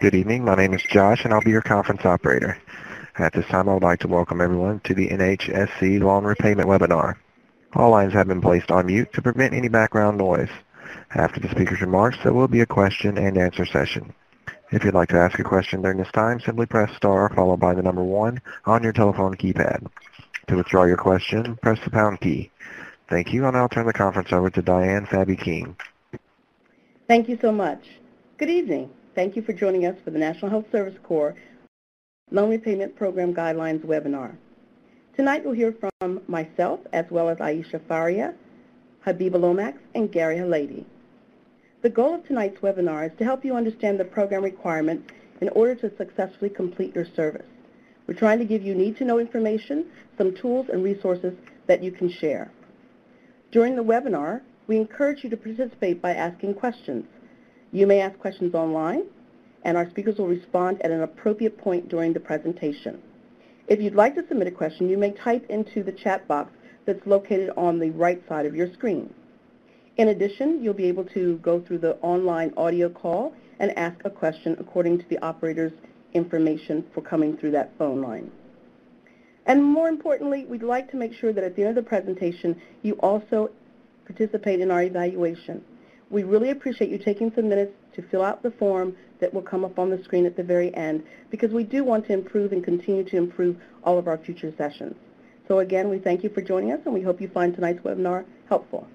Good evening. My name is Josh, and I'll be your conference operator. At this time, I would like to welcome everyone to the NHSC Loan Repayment Webinar. All lines have been placed on mute to prevent any background noise. After the speaker's remarks, there will be a question and answer session. If you'd like to ask a question during this time, simply press star followed by the number 1 on your telephone keypad. To withdraw your question, press the pound key. Thank you. I'll now turn the conference over to Diane Fabi-King. Thank you so much. Good evening. Thank you for joining us for the National Health Service Corps Loan Repayment Program Guidelines webinar. Tonight you'll hear from myself as well as Aisha Faria, Habiba Lomax, and Gary Halady. The goal of tonight's webinar is to help you understand the program requirements in order to successfully complete your service. We're trying to give you need-to-know information, some tools and resources that you can share. During the webinar, we encourage you to participate by asking questions. You may ask questions online, and our speakers will respond at an appropriate point during the presentation. If you'd like to submit a question, you may type into the chat box that's located on the right side of your screen. In addition, you'll be able to go through the online audio call and ask a question according to the operator's information for coming through that phone line. And more importantly, we'd like to make sure that at the end of the presentation, you also participate in our evaluation. We really appreciate you taking some minutes to fill out the form that will come up on the screen at the very end, because we do want to improve and continue to improve all of our future sessions. So again, we thank you for joining us, and we hope you find tonight's webinar helpful.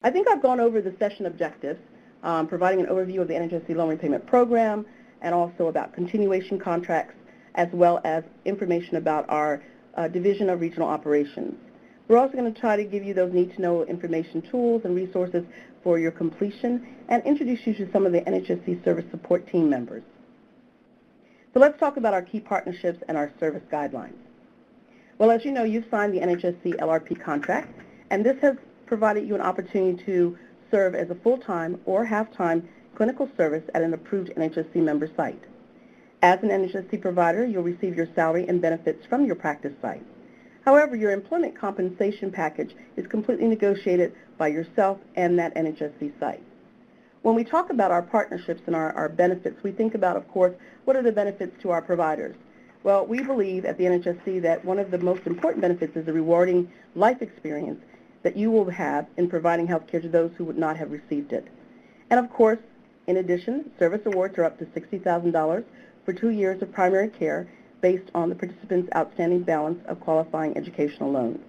I think I've gone over the session objectives, providing an overview of the NHSC Loan Repayment Program, and also about continuation contracts, as well as information about our Division of Regional Operations. We're also going to try to give you those need-to-know information tools and resources for your completion and introduce you to some of the NHSC service support team members. So let's talk about our key partnerships and our service guidelines. Well, as you know, you've signed the NHSC LRP contract, and this has provided you an opportunity to serve as a full-time or half-time clinical service at an approved NHSC member site. As an NHSC provider, you'll receive your salary and benefits from your practice site. However, your employment compensation package is completely negotiated by yourself and that NHSC site. When we talk about our partnerships and our benefits, we think about, of course, what are the benefits to our providers? Well, we believe at the NHSC that one of the most important benefits is the rewarding life experience that you will have in providing health care to those who would not have received it. And of course, in addition, service awards are up to $60,000 for 2 years of primary care based on the participant's outstanding balance of qualifying educational loans.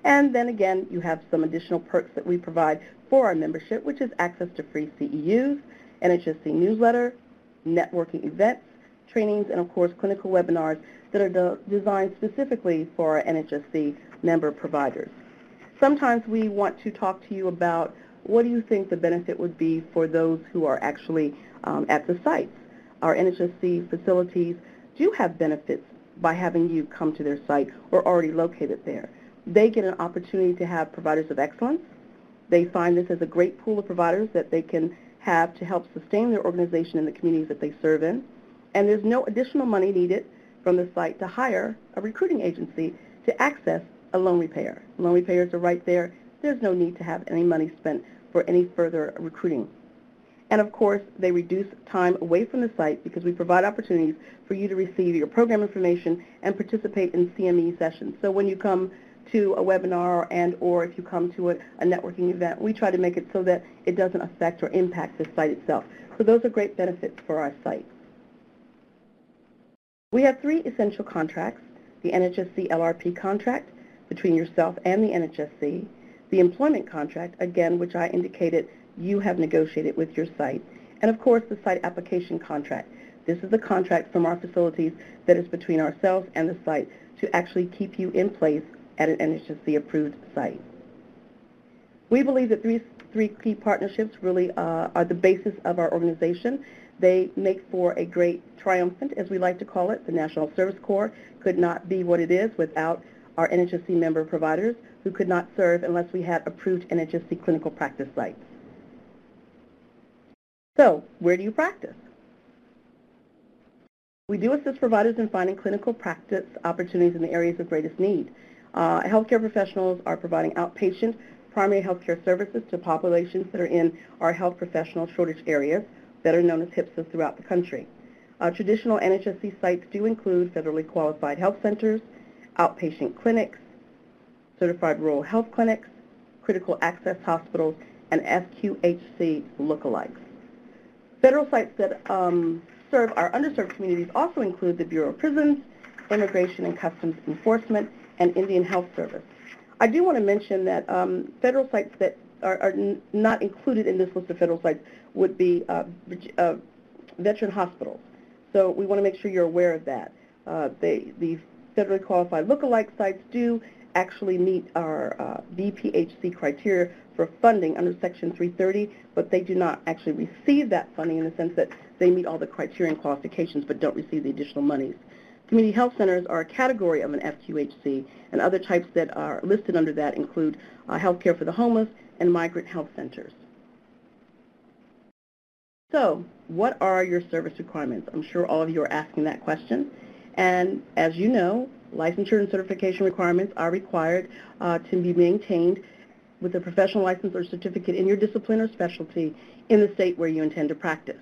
And then again, you have some additional perks that we provide for our membership, which is access to free CEUs, NHSC newsletter, networking events, trainings, and of course clinical webinars that are designed specifically for our NHSC member providers. Sometimes we want to talk to you about what do you think the benefit would be for those who are actually at the sites. Our NHSC facilities do have benefits by having you come to their site or already located there. They get an opportunity to have providers of excellence. They find this as a great pool of providers that they can have to help sustain their organization in the communities that they serve in. And there's no additional money needed from the site to hire a recruiting agency to access a loan repayer. Loan repayers are right there. There's no need to have any money spent for any further recruiting. And of course, they reduce time away from the site because we provide opportunities for you to receive your program information and participate in CME sessions. So when you come to a webinar or if you come to a networking event, we try to make it so that it doesn't affect or impact the site itself. So those are great benefits for our site. We have 3 essential contracts: the NHSC LRP contract between yourself and the NHSC, the employment contract, again, which I indicated you have negotiated with your site, and of course the site application contract. This is the contract from our facilities that is between ourselves and the site to actually keep you in place at an NHSC approved site. We believe that these 3 key partnerships really are the basis of our organization. They make for a great triumphant, as we like to call it. The National Service Corps could not be what it is without our NHSC member providers who could not serve unless we had approved NHSC clinical practice sites. So, where do you practice? We do assist providers in finding clinical practice opportunities in the areas of greatest need. Healthcare professionals are providing outpatient primary health care services to populations that are in our health professional shortage areas that are known as HPSAs throughout the country. Traditional NHSC sites do include federally qualified health centers, outpatient clinics, certified rural health clinics, critical access hospitals, and SQHC lookalikes. Federal sites that serve our underserved communities also include the Bureau of Prisons, Immigration and Customs Enforcement, and Indian Health Service. I do want to mention that federal sites that are not included in this list of federal sites would be veteran hospitals. So we want to make sure you're aware of that. The federally qualified lookalike sites do actually meet our VPHC criteria for funding under Section 330, but they do not actually receive that funding in the sense that they meet all the criteria and qualifications but don't receive the additional monies. Community health centers are a category of an FQHC, and other types that are listed under that include health care for the homeless and migrant health centers. So, what are your service requirements? I'm sure all of you are asking that question. And as you know, licensure and certification requirements are required to be maintained with a professional license or certificate in your discipline or specialty in the state where you intend to practice.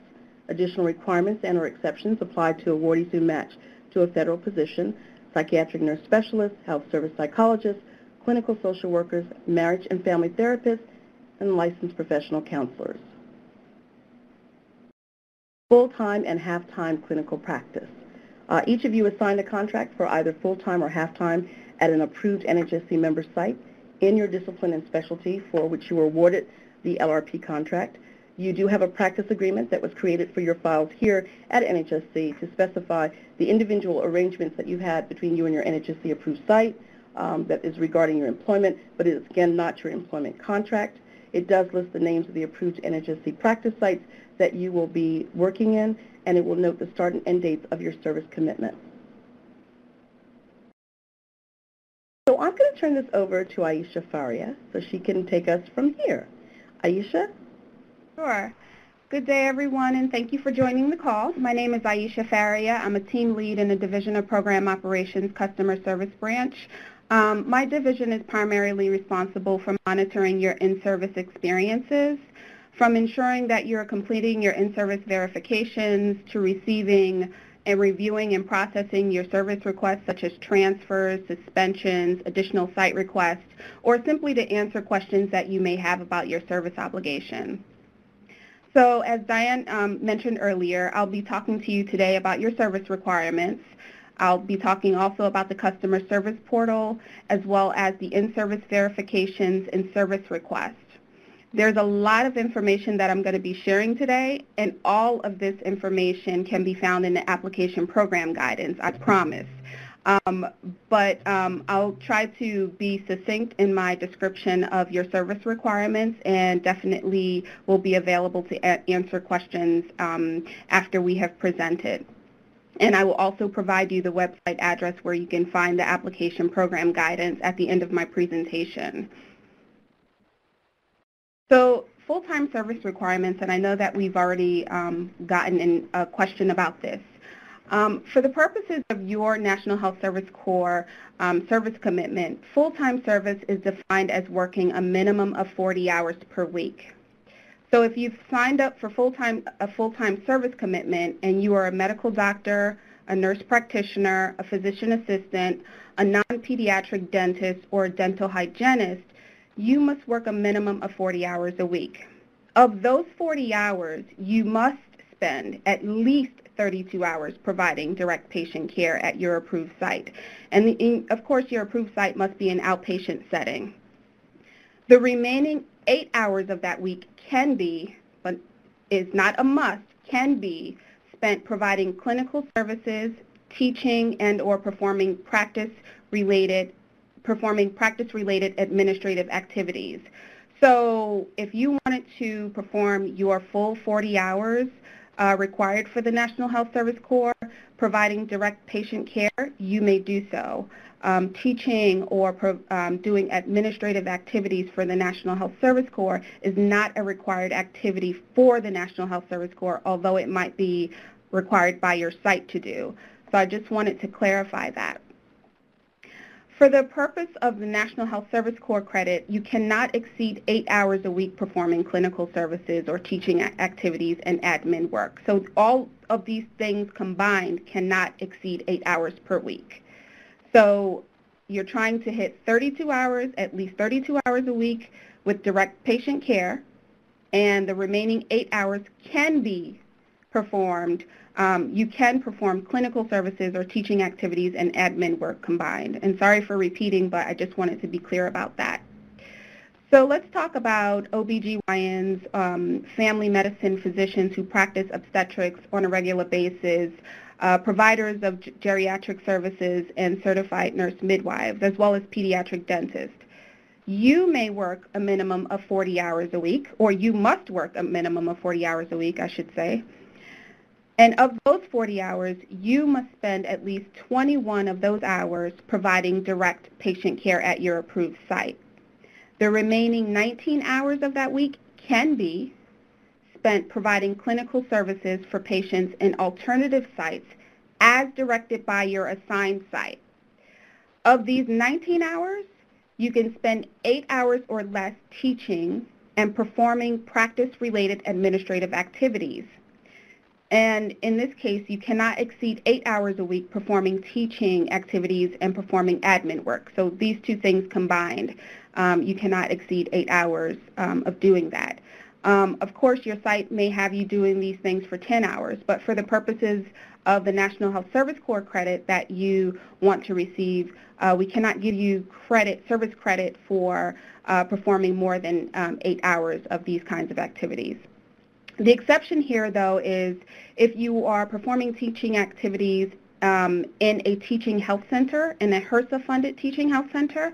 Additional requirements and or exceptions apply to awardees who match to a federal position, psychiatric nurse specialists, health service psychologists, clinical social workers, marriage and family therapists, and licensed professional counselors. Full-time and half-time clinical practice. Each of you is signed a contract for either full-time or half-time at an approved NHSC member site in your discipline and specialty for which you were awarded the LRP contract. You do have a practice agreement that was created for your files here at NHSC to specify the individual arrangements that you've had between you and your NHSC approved site that is regarding your employment, but it is again not your employment contract. It does list the names of the approved NHSC practice sites that you will be working in, and it will note the start and end dates of your service commitment. So I'm going to turn this over to Aisha Faria so she can take us from here. Aisha? Sure. Good day, everyone, and thank you for joining the call. My name is Aisha Faria. I'm a team lead in the Division of Program Operations Customer Service Branch. My division is primarily responsible for monitoring your in-service experiences, from ensuring that you're completing your in-service verifications to receiving and reviewing and processing your service requests such as transfers, suspensions, additional site requests, or simply to answer questions that you may have about your service obligation. So as Diane mentioned earlier, I'll be talking to you today about your service requirements. I'll be talking also about the customer service portal as well as the in-service verifications and service requests. There's a lot of information that I'm going to be sharing today, and all of this information can be found in the application program guidance, I promise. I'll try to be succinct in my description of your service requirements and definitely will be available to answer questions after we have presented. And I will also provide you the website address where you can find the application program guidance at the end of my presentation. So full-time service requirements, and I know that we've already gotten a question about this. For the purposes of your National Health Service Corps service commitment, full-time service is defined as working a minimum of 40 hours per week. So if you've signed up for a full-time service commitment and you are a medical doctor, a nurse practitioner, a physician assistant, a non-pediatric dentist, or a dental hygienist, you must work a minimum of 40 hours a week. Of those 40 hours, you must spend at least 32 hours providing direct patient care at your approved site. And of course, your approved site must be an outpatient setting. The remaining 8 hours of that week can be, but is not a must, can be spent providing clinical services, teaching and or performing practice-related administrative activities. So if you wanted to perform your full 40 hours required for the National Health Service Corps, providing direct patient care, you may do so. Teaching or doing administrative activities for the National Health Service Corps is not a required activity for the National Health Service Corps, although it might be required by your site to do. So I just wanted to clarify that. For the purpose of the National Health Service Corps credit, you cannot exceed 8 hours a week performing clinical services or teaching activities and admin work. So all of these things combined cannot exceed 8 hours per week. So you're trying to hit 32 hours, at least 32 hours a week with direct patient care, and the remaining 8 hours can be performed. You can perform clinical services or teaching activities and admin work combined. And sorry for repeating, but I just wanted to be clear about that. So let's talk about OBGYNs, family medicine physicians who practice obstetrics on a regular basis, providers of geriatric services, and certified nurse midwives, as well as pediatric dentists. You may work a minimum of 40 hours a week, or you must work a minimum of 40 hours a week, I should say. And of those 40 hours, you must spend at least 21 of those hours providing direct patient care at your approved site. The remaining 19 hours of that week can be spent providing clinical services for patients in alternative sites as directed by your assigned site. Of these 19 hours, you can spend 8 hours or less teaching and performing practice-related administrative activities. And in this case, you cannot exceed 8 hours a week performing teaching activities and performing admin work. So these two things combined, you cannot exceed 8 hours of doing that. Of course, your site may have you doing these things for 10 hours, but for the purposes of the National Health Service Corps credit that you want to receive, we cannot give you service credit for performing more than 8 hours of these kinds of activities. The exception here, though, is if you are performing teaching activities in a teaching health center, in a HRSA-funded teaching health center,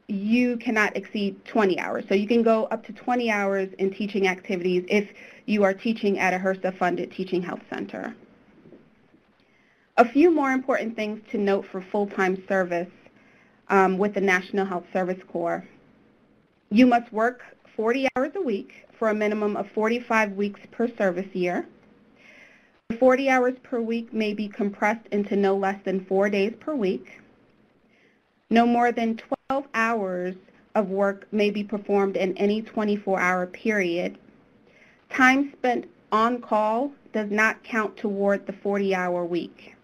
you cannot exceed 20 hours. So you can go up to 20 hours in teaching activities if you are teaching at a HRSA-funded teaching health center. A few more important things to note for full-time service with the National Health Service Corps. You must work 40 hours a week for a minimum of 45 weeks per service year. The 40 hours per week may be compressed into no less than 4 days per week. No more than 12 hours of work may be performed in any 24-hour period. Time spent on call does not count toward the 40-hour week.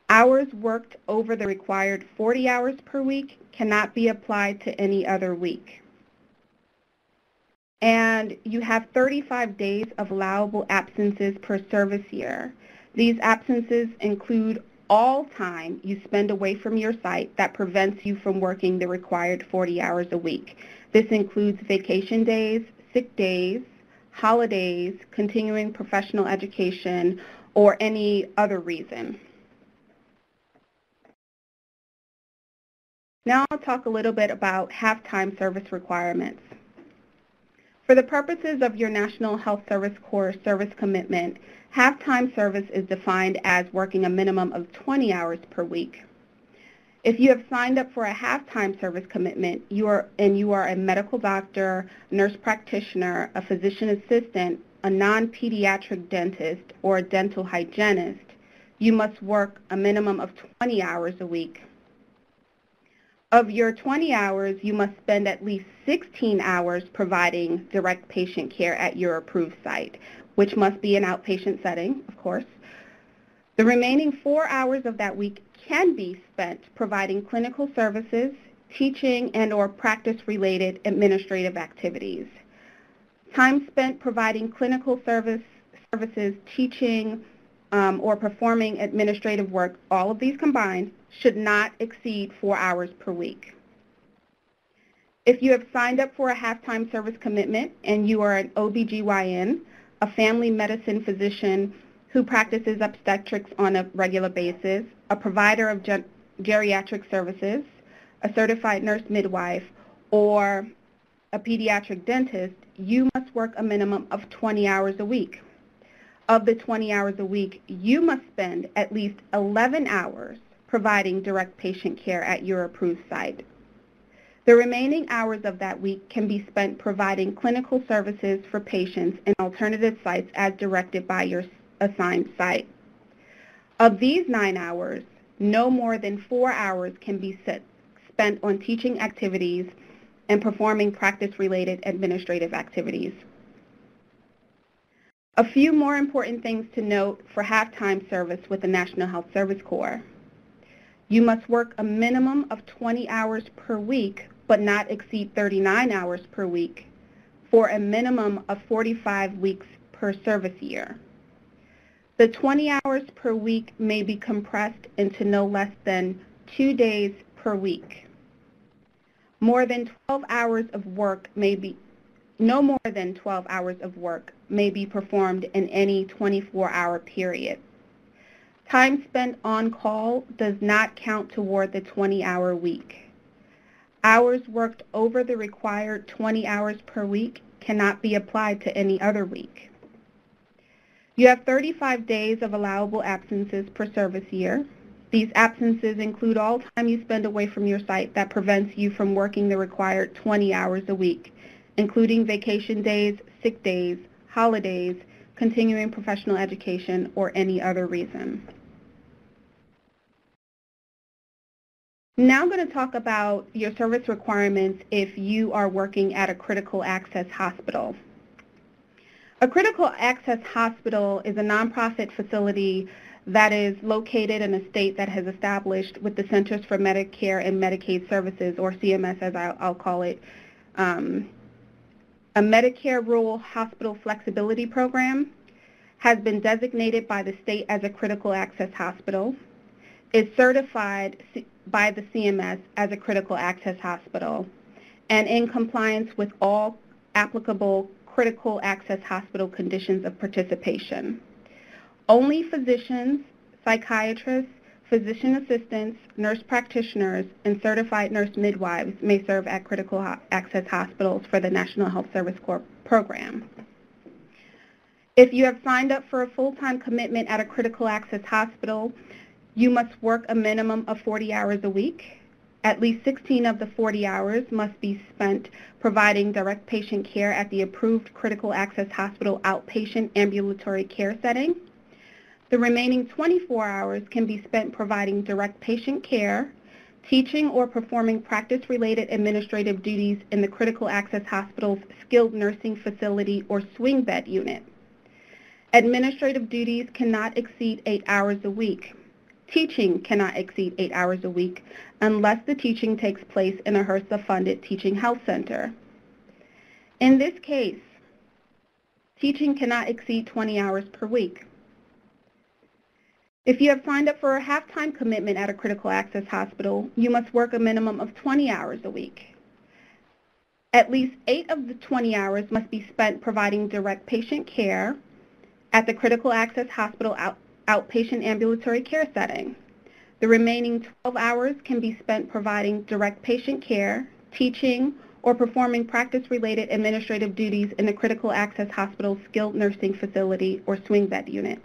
Hours worked over the required 40 hours per week cannot be applied to any other week. And you have 35 days of allowable absences per service year. These absences include all time you spend away from your site that prevents you from working the required 40 hours a week. This includes vacation days, sick days, holidays, continuing professional education, or any other reason. Now I'll talk a little bit about half-time service requirements. For the purposes of your National Health Service Corps service commitment, half-time service is defined as working a minimum of 20 hours per week. If you have signed up for a half-time service commitment, you are a medical doctor, nurse practitioner, a physician assistant, a non-pediatric dentist, or a dental hygienist, you must work a minimum of 20 hours a week. Of your 20 hours, you must spend at least 16 hours providing direct patient care at your approved site, which must be an outpatient setting, of course. The remaining 4 hours of that week can be spent providing clinical services, teaching, and/or practice-related administrative activities. Time spent providing clinical services, teaching, or performing administrative work, all of these combined, should not exceed 4 hours per week. If you have signed up for a half-time service commitment and you are an OBGYN, a family medicine physician who practices obstetrics on a regular basis, a provider of geriatric services, a certified nurse midwife, or a pediatric dentist, you must work a minimum of 20 hours a week. Of the 20 hours a week, you must spend at least 11 hours providing direct patient care at your approved site. The remaining hours of that week can be spent providing clinical services for patients in alternative sites as directed by your assigned site. Of these 9 hours, no more than 4 hours can be spent on teaching activities and performing practice-related administrative activities. A few more important things to note for half-time service with the National Health Service Corps. You must work a minimum of 20 hours per week, but not exceed 39 hours per week, for a minimum of 45 weeks per service year. The 20 hours per week may be compressed into no less than 2 days per week. More than 12 hours of work may be No more than 12 hours of work may be performed in any 24-hour period. Time spent on call does not count toward the 20-hour week. Hours worked over the required 20 hours per week cannot be applied to any other week. You have 35 days of allowable absences per service year. These absences include all time you spend away from your site that prevents you from working the required 20 hours a week, including vacation days, sick days, holidays, continuing professional education, or any other reason. Now I'm going to talk about your service requirements if you are working at a critical access hospital. A critical access hospital is a nonprofit facility that is located in a state that has established with the Centers for Medicare and Medicaid Services, or CMS as I'll call it, a Medicare Rural Hospital Flexibility Program, has been designated by the state as a critical access hospital, is certified by the CMS as a critical access hospital, and in compliance with all applicable critical access hospital conditions of participation. Only physicians, psychiatrists, physician assistants, nurse practitioners, and certified nurse midwives may serve at critical access hospitals for the National Health Service Corps program. If you have signed up for a full-time commitment at a critical access hospital, you must work a minimum of 40 hours a week. At least 16 of the 40 hours must be spent providing direct patient care at the approved critical access hospital outpatient ambulatory care setting. The remaining 24 hours can be spent providing direct patient care, teaching or performing practice-related administrative duties in the critical access hospital's skilled nursing facility or swing bed unit. Administrative duties cannot exceed 8 hours a week. Teaching cannot exceed 8 hours a week unless the teaching takes place in a HRSA-funded teaching health center. In this case, teaching cannot exceed 20 hours per week. If you have signed up for a half-time commitment at a critical access hospital, you must work a minimum of 20 hours a week. At least 8 of the 20 hours must be spent providing direct patient care at the critical access hospital outpatient ambulatory care setting. The remaining 12 hours can be spent providing direct patient care, teaching, or performing practice-related administrative duties in the critical access hospital's skilled nursing facility or swing bed unit.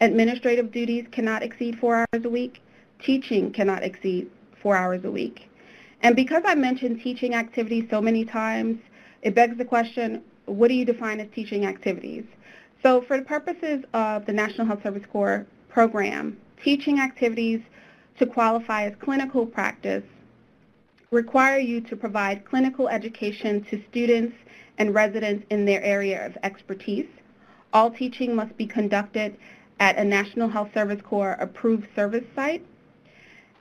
Administrative duties cannot exceed 4 hours a week. Teaching cannot exceed 4 hours a week. And because I mentioned teaching activities so many times, it begs the question, what do you define as teaching activities? So for the purposes of the National Health Service Corps program, teaching activities to qualify as clinical practice require you to provide clinical education to students and residents in their area of expertise. All teaching must be conducted at a National Health Service Corps approved service site.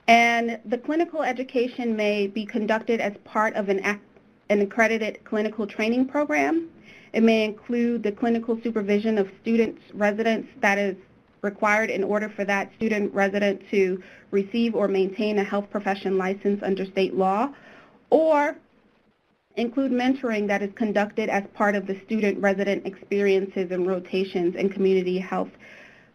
And the clinical education may be conducted as part of an accredited clinical training program. It may include the clinical supervision of students, residents that is required in order for that student resident to receive or maintain a health profession license under state law, or include mentoring that is conducted as part of the student resident experiences and rotations and community health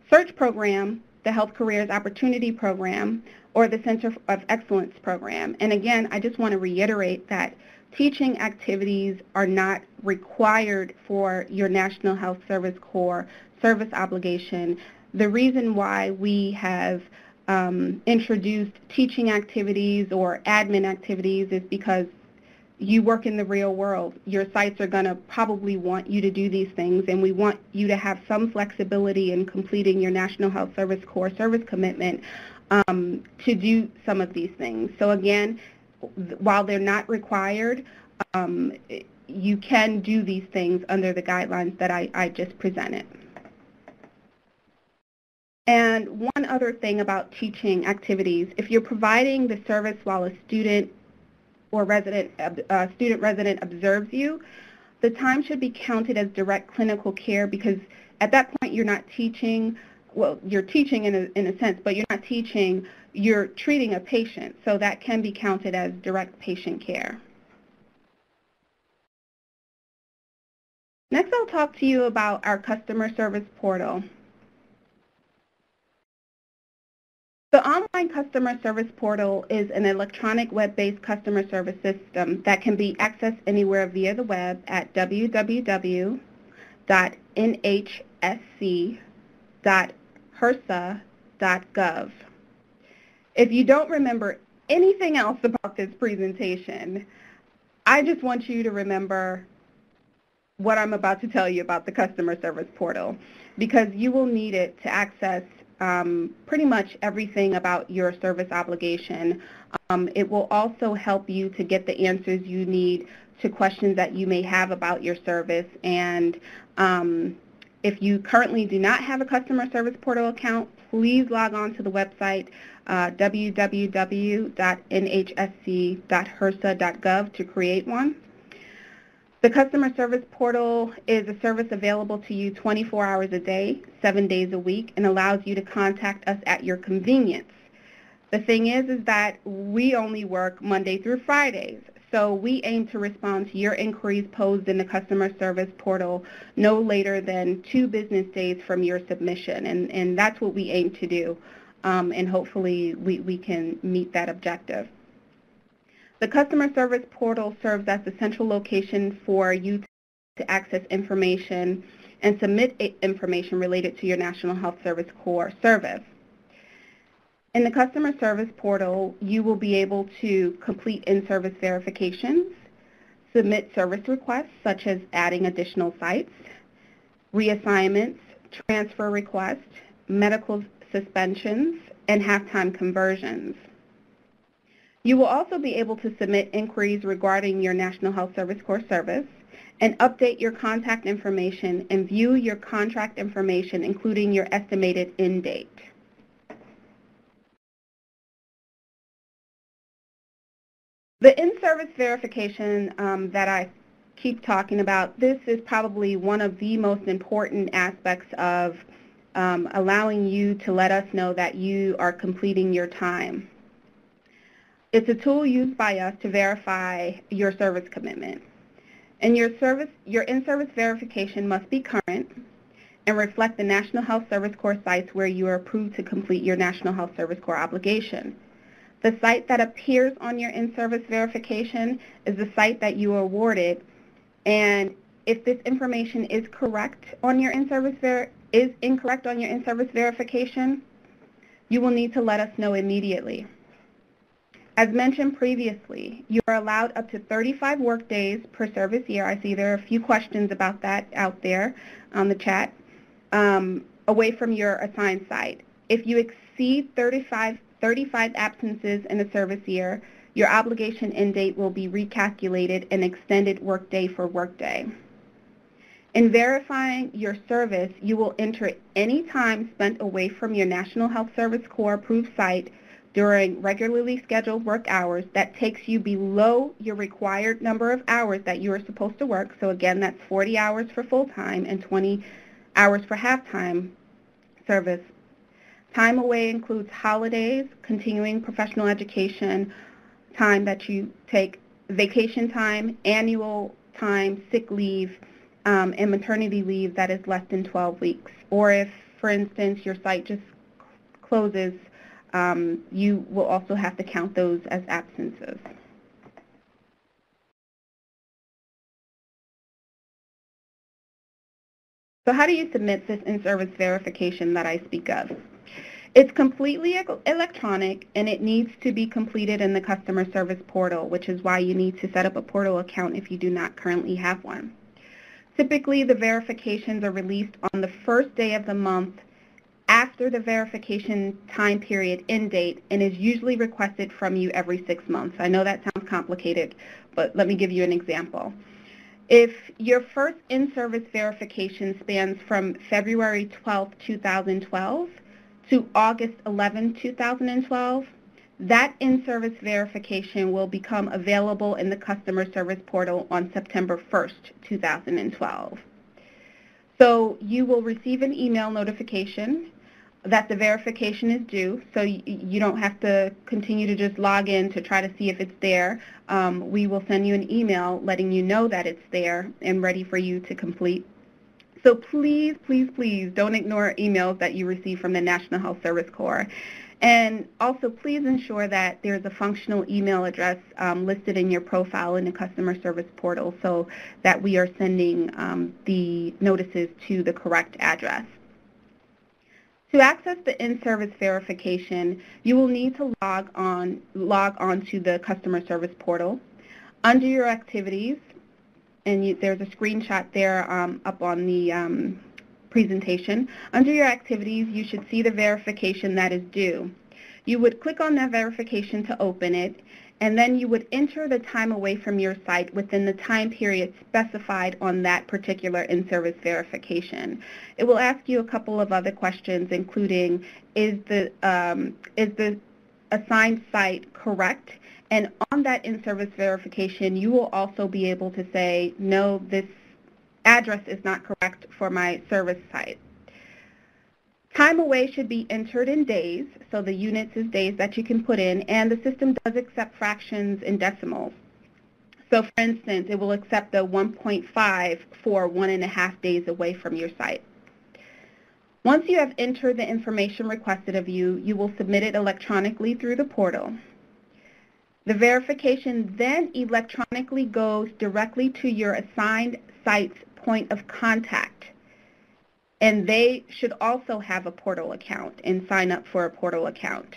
search program, the Health Careers Opportunity Program, or the Center of Excellence Program. And again, I just want to reiterate that teaching activities are not required for your National Health Service Corps service obligation. The reason why we have introduced teaching activities or admin activities is because you work in the real world. Your sites are going to probably want you to do these things, and we want you to have some flexibility in completing your National Health Service Corps service commitment to do some of these things. So again, while they're not required, you can do these things under the guidelines that I just presented. And one other thing about teaching activities, if you're providing the service while a student or student-resident observes you, the time should be counted as direct clinical care, because at that point you're not teaching, well, you're teaching in a sense, but you're not teaching, you're treating a patient, so that can be counted as direct patient care. Next, I'll talk to you about our customer service portal. The online customer service portal is an electronic web-based customer service system that can be accessed anywhere via the web at www.nhsc.hrsa.gov. If you don't remember anything else about this presentation, I just want you to remember what I'm about to tell you about the customer service portal, because you will need it to access pretty much everything about your service obligation. It will also help you to get the answers you need to questions that you may have about your service. And if you currently do not have a customer service portal account, please log on to the website www.nhsc.hrsa.gov to create one. The customer service portal is a service available to you 24 hours a day, 7 days a week, and allows you to contact us at your convenience. The thing is that we only work Monday through Fridays, so we aim to respond to your inquiries posed in the customer service portal no later than 2 business days from your submission, and that's what we aim to do, and hopefully we can meet that objective. The customer service portal serves as the central location for you to access information and submit information related to your National Health Service Corps service. In the customer service portal, you will be able to complete in-service verifications, submit service requests such as adding additional sites, reassignments, transfer requests, medical suspensions, and half-time conversions. You will also be able to submit inquiries regarding your National Health Service Corps service and update your contact information and view your contract information, including your estimated end date. The in-service verification that I keep talking about, this is probably one of the most important aspects of allowing you to let us know that you are completing your time. It's a tool used by us to verify your service commitment. And your in-service verification must be current and reflect the National Health Service Corps sites where you are approved to complete your National Health Service Corps obligation. The site that appears on your in-service verification is the site that you are awarded, and if this information is correct on your in-service verification, you will need to let us know immediately. As mentioned previously, you are allowed up to 35 work days per service year. I see there are a few questions about that out there on the chat, away from your assigned site. If you exceed 35 absences in a service year, your obligation end date will be recalculated and extended workday for workday. In verifying your service, you will enter any time spent away from your National Health Service Corps approved site during regularly scheduled work hours that takes you below your required number of hours that you are supposed to work. So again, that's 40 hours for full-time and 20 hours for half-time service. Time away includes holidays, continuing professional education, time that you take, vacation time, annual time, sick leave, and maternity leave that is less than 12 weeks. Or if, for instance, your site just closes, you will also have to count those as absences. So how do you submit this in-service verification that I speak of? It's completely electronic, and it needs to be completed in the customer service portal, which is why you need to set up a portal account if you do not currently have one. Typically, the verifications are released on the first day of the month after the verification time period end date and is usually requested from you every 6 months. I know that sounds complicated, but let me give you an example. If your first in-service verification spans from February 12, 2012 to August 11, 2012, that in-service verification will become available in the customer service portal on September 1st, 2012. So you will receive an email notification that the verification is due, so you don't have to continue to just log in to try to see if it's there. We will send you an email letting you know that it's there and ready for you to complete. So please, please, please don't ignore emails that you receive from the National Health Service Corps. And also please ensure that there's a functional email address listed in your profile in the customer service portal so that we are sending the notices to the correct address. To access the in-service verification, you will need to log on to the customer service portal. Under your activities, and there's a screenshot there up on the presentation. Under your activities, you should see the verification that is due. You would click on that verification to open it, and then you would enter the time away from your site within the time period specified on that particular in-service verification. It will ask you a couple of other questions, including, is the assigned site correct? And on that in-service verification, you will also be able to say, no, this address is not correct for my service site. Time away should be entered in days, so the units is days that you can put in, and the system does accept fractions and decimals. So for instance, it will accept the 1.5 for 1.5 days away from your site. Once you have entered the information requested of you, you will submit it electronically through the portal. The verification then electronically goes directly to your assigned site's point of contact, and they should also have a portal account and sign up for a portal account.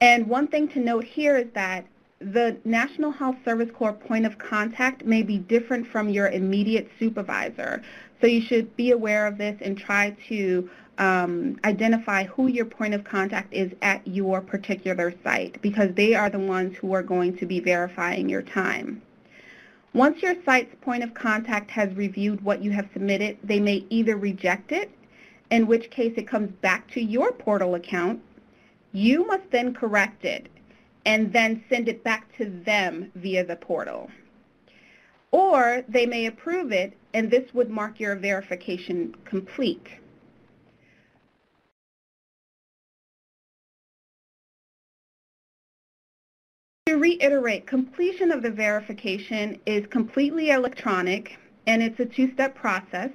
And one thing to note here is that the National Health Service Corps point of contact may be different from your immediate supervisor. So you should be aware of this and try to identify who your point of contact is at your particular site, because they are the ones who are going to be verifying your time. Once your site's point of contact has reviewed what you have submitted, they may either reject it, in which case it comes back to your portal account. You must then correct it and then send it back to them via the portal. Or they may approve it, and this would mark your verification complete. To reiterate, completion of the verification is completely electronic, and it's a two-step process.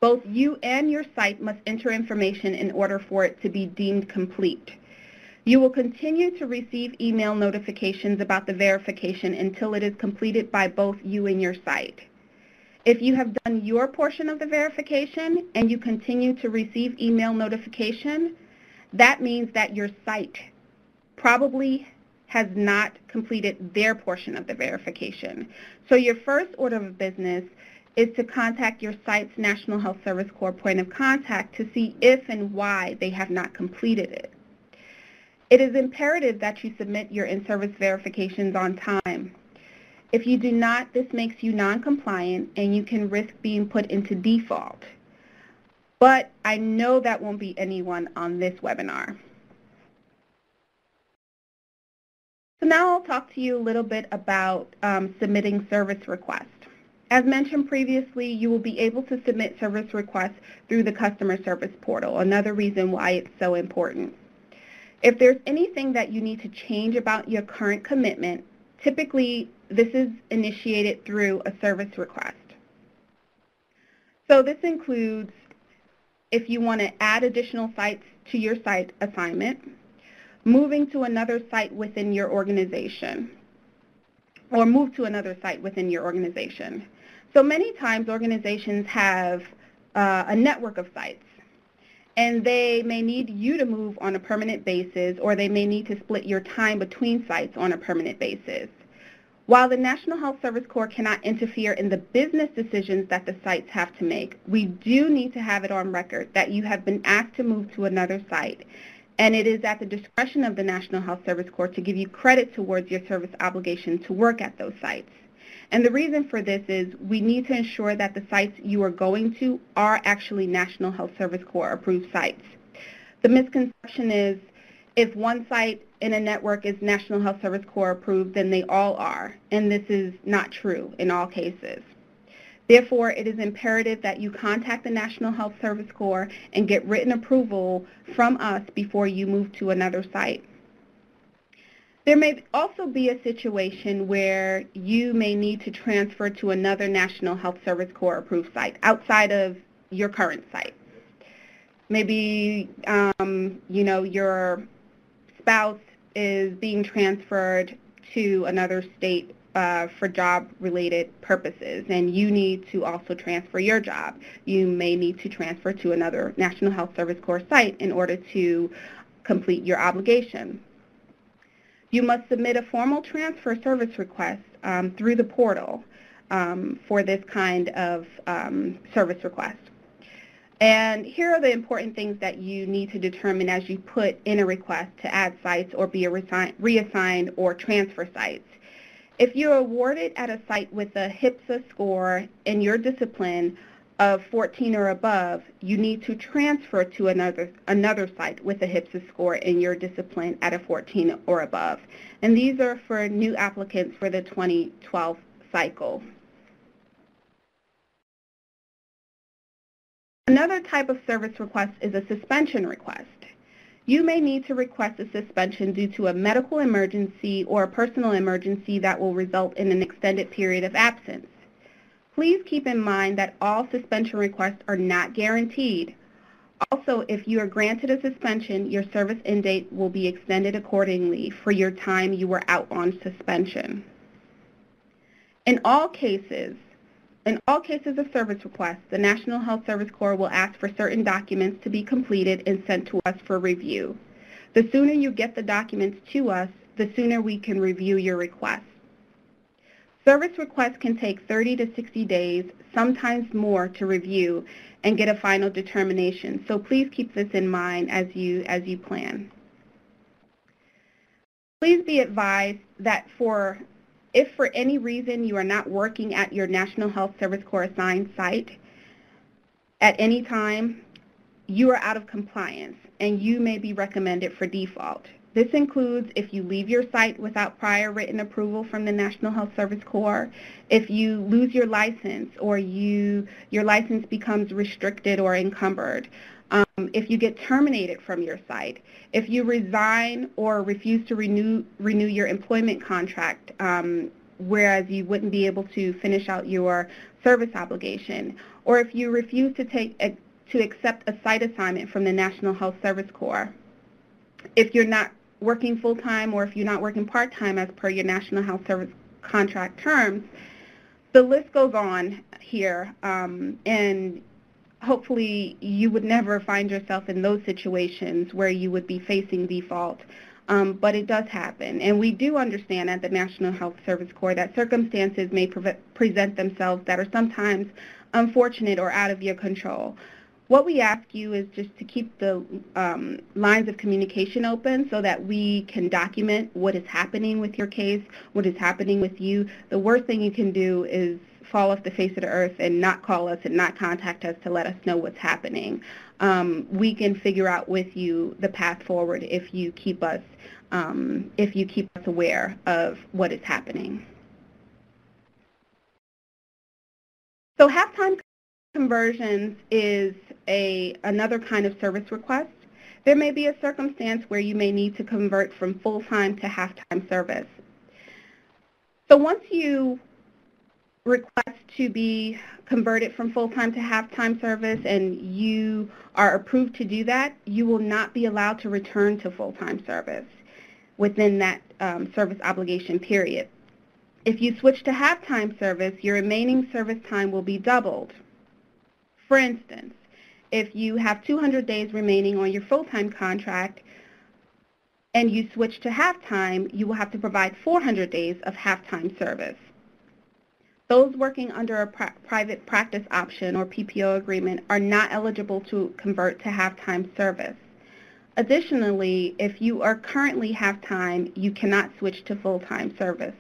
Both you and your site must enter information in order for it to be deemed complete. You will continue to receive email notifications about the verification until it is completed by both you and your site. If you have done your portion of the verification and you continue to receive email notification, that means that your site probably has not completed their portion of the verification. So your first order of business is to contact your site's National Health Service Corps point of contact to see if and why they have not completed it. It is imperative that you submit your in-service verifications on time. If you do not, this makes you non-compliant and you can risk being put into default. But I know that won't be anyone on this webinar. So now I'll talk to you a little bit about submitting service requests. As mentioned previously, you will be able to submit service requests through the customer service portal, another reason why it's so important. If there's anything that you need to change about your current commitment, typically this is initiated through a service request. So this includes if you want to add additional sites to your site assignment, moving to another site within your organization, or move to another site within your organization. So many times organizations have a network of sites, and they may need you to move on a permanent basis, or they may need to split your time between sites on a permanent basis. While the National Health Service Corps cannot interfere in the business decisions that the sites have to make, we do need to have it on record that you have been asked to move to another site, and it is at the discretion of the National Health Service Corps to give you credit towards your service obligation to work at those sites. And the reason for this is we need to ensure that the sites you are going to are actually National Health Service Corps approved sites. The misconception is if one site in a network is National Health Service Corps approved, then they all are, and this is not true in all cases. Therefore, it is imperative that you contact the National Health Service Corps and get written approval from us before you move to another site. There may also be a situation where you may need to transfer to another National Health Service Corps approved site outside of your current site. Maybe, your spouse is being transferred to another state for job-related purposes, and you need to also transfer your job. You may need to transfer to another National Health Service Corps site in order to complete your obligation. You must submit a formal transfer service request through the portal for this kind of service request. And here are the important things that you need to determine as you put in a request to add sites or be reassigned or transfer sites. If you're awarded at a site with a HPSA score in your discipline of 14 or above, you need to transfer to another site with a HPSA score in your discipline at a 14 or above. And these are for new applicants for the 2012 cycle. Another type of service request is a suspension request. You may need to request a suspension due to a medical emergency or a personal emergency that will result in an extended period of absence. Please keep in mind that all suspension requests are not guaranteed. Also, if you are granted a suspension, your service end date will be extended accordingly for your time you were out on suspension. In all cases of service requests, the National Health Service Corps will ask for certain documents to be completed and sent to us for review. The sooner you get the documents to us, the sooner we can review your request. Service requests can take 30 to 60 days, sometimes more, to review and get a final determination. So please keep this in mind as you plan. Please be advised that if for any reason you are not working at your National Health Service Corps assigned site at any time, you are out of compliance and you may be recommended for default. This includes if you leave your site without prior written approval from the National Health Service Corps, if you lose your license or your license becomes restricted or encumbered, if you get terminated from your site, if you resign or refuse to renew your employment contract, whereas you wouldn't be able to finish out your service obligation, or if you refuse to accept a site assignment from the National Health Service Corps, if you're not working full-time or if you're not working part-time as per your National Health Service contract terms, the list goes on here, and hopefully you would never find yourself in those situations where you would be facing default, but it does happen. And we do understand at the National Health Service Corps that circumstances may present themselves that are sometimes unfortunate or out of your control. What we ask you is just to keep the lines of communication open so that we can document what is happening with your case, what is happening with you. The worst thing you can do is fall off the face of the earth and not call us and not contact us to let us know what's happening. We can figure out with you the path forward if you keep us aware of what is happening. So half-time conversions is another kind of service request. There may be a circumstance where you may need to convert from full-time to half-time service. So once you request to be converted from full-time to half-time service and you are approved to do that, you will not be allowed to return to full-time service within that service obligation period. If you switch to half-time service, your remaining service time will be doubled. For instance, if you have 200 days remaining on your full-time contract, and you switch to half-time, you will have to provide 400 days of half-time service. Those working under a private practice option or PPO agreement are not eligible to convert to half-time service. Additionally, if you are currently half-time, you cannot switch to full-time service.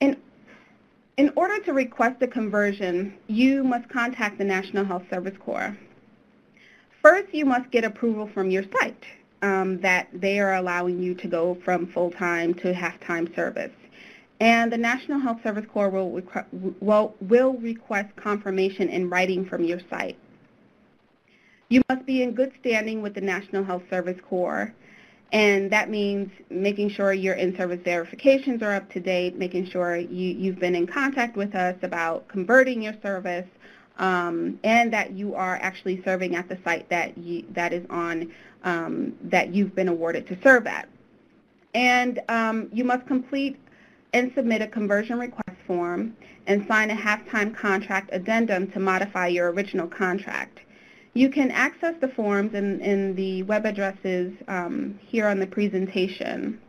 In order to request a conversion, you must contact the National Health Service Corps. First, you must get approval from your site that they are allowing you to go from full-time to half-time service. And the National Health Service Corps will request confirmation in writing from your site. You must be in good standing with the National Health Service Corps, and that means making sure your in-service verifications are up to date, making sure you've been in contact with us about converting your service, and that you are actually serving at the site that you've been awarded to serve at. And you must complete and submit a conversion request form and sign a half-time contract addendum to modify your original contract. You can access the forms in the web addresses here on the presentation.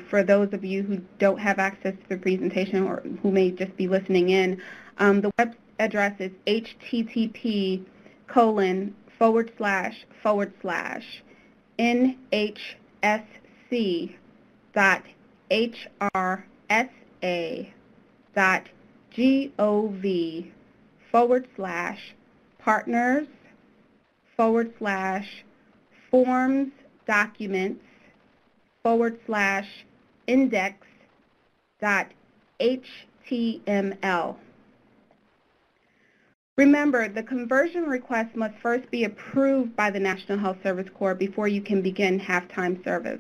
For those of you who don't have access to the presentation or who may just be listening in, the web address is http://forwards/forward/partners/index.html. Remember, the conversion request must first be approved by the National Health Service Corps before you can begin half-time service.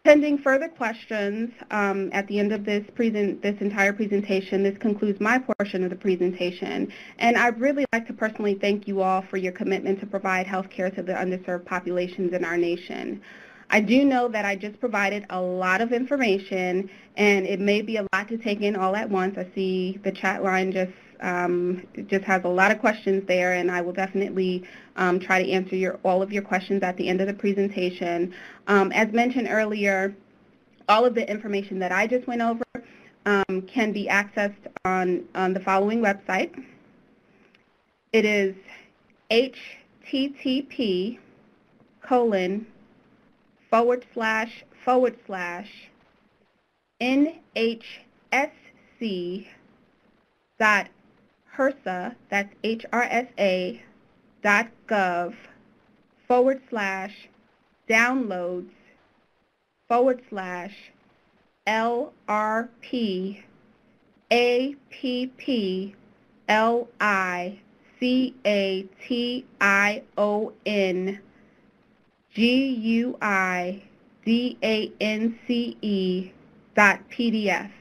Pending further questions at the end of this entire presentation, this concludes my portion of the presentation. And I'd really like to personally thank you all for your commitment to provide health care to the underserved populations in our nation. I do know that I just provided a lot of information, and it may be a lot to take in all at once. I see the chat line just has a lot of questions there, and I will definitely try to answer all of your questions at the end of the presentation. As mentioned earlier, all of the information that I just went over can be accessed on the following website. It is http://NHSC.HRSA, that's HRSA.gov/downloads/LRP APPLICATION GUIDANCE.PDF.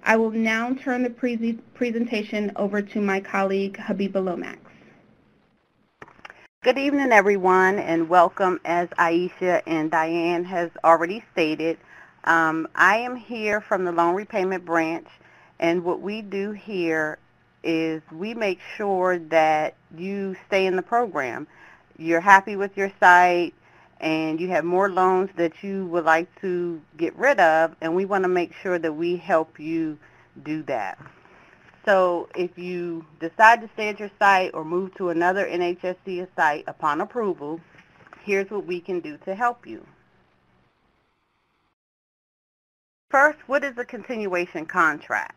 I will now turn the presentation over to my colleague, Habiba Lomax. Good evening, everyone, and welcome. As Aisha and Diane has already stated, I am here from the Loan Repayment Branch, and what we do here is we make sure that you stay in the program. You're happy with your site, and you have more loans that you would like to get rid of, and we want to make sure that we help you do that. So if you decide to stay at your site or move to another NHSC site upon approval, here's what we can do to help you. First, what is a continuation contract?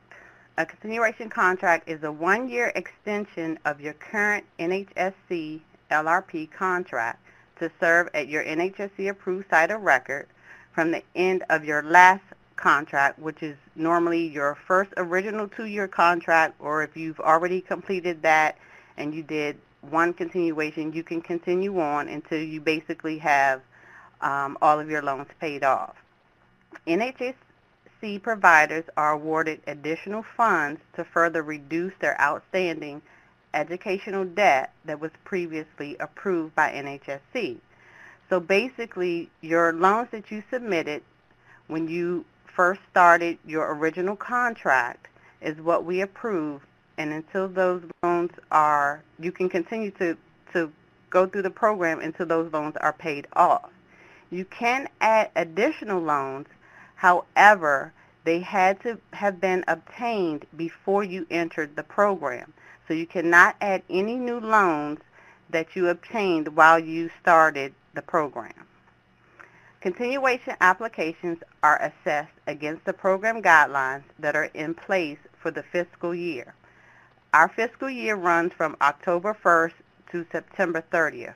A continuation contract is a one-year extension of your current NHSC LRP contract to serve at your NHSC approved site of record from the end of your last contract, which is normally your first original 2-year contract, or if you've already completed that and you did one continuation, you can continue on until you basically have all of your loans paid off. NHSC providers are awarded additional funds to further reduce their outstanding educational debt that was previously approved by NHSC. So basically, your loans that you submitted when you first started your original contract is what we approve and until those loans are, you can continue to go through the program until those loans are paid off. You can add additional loans, however, they had to have been obtained before you entered the program. So you cannot add any new loans that you obtained while you started the program. Continuation applications are assessed against the program guidelines that are in place for the fiscal year. Our fiscal year runs from October 1st to September 30th,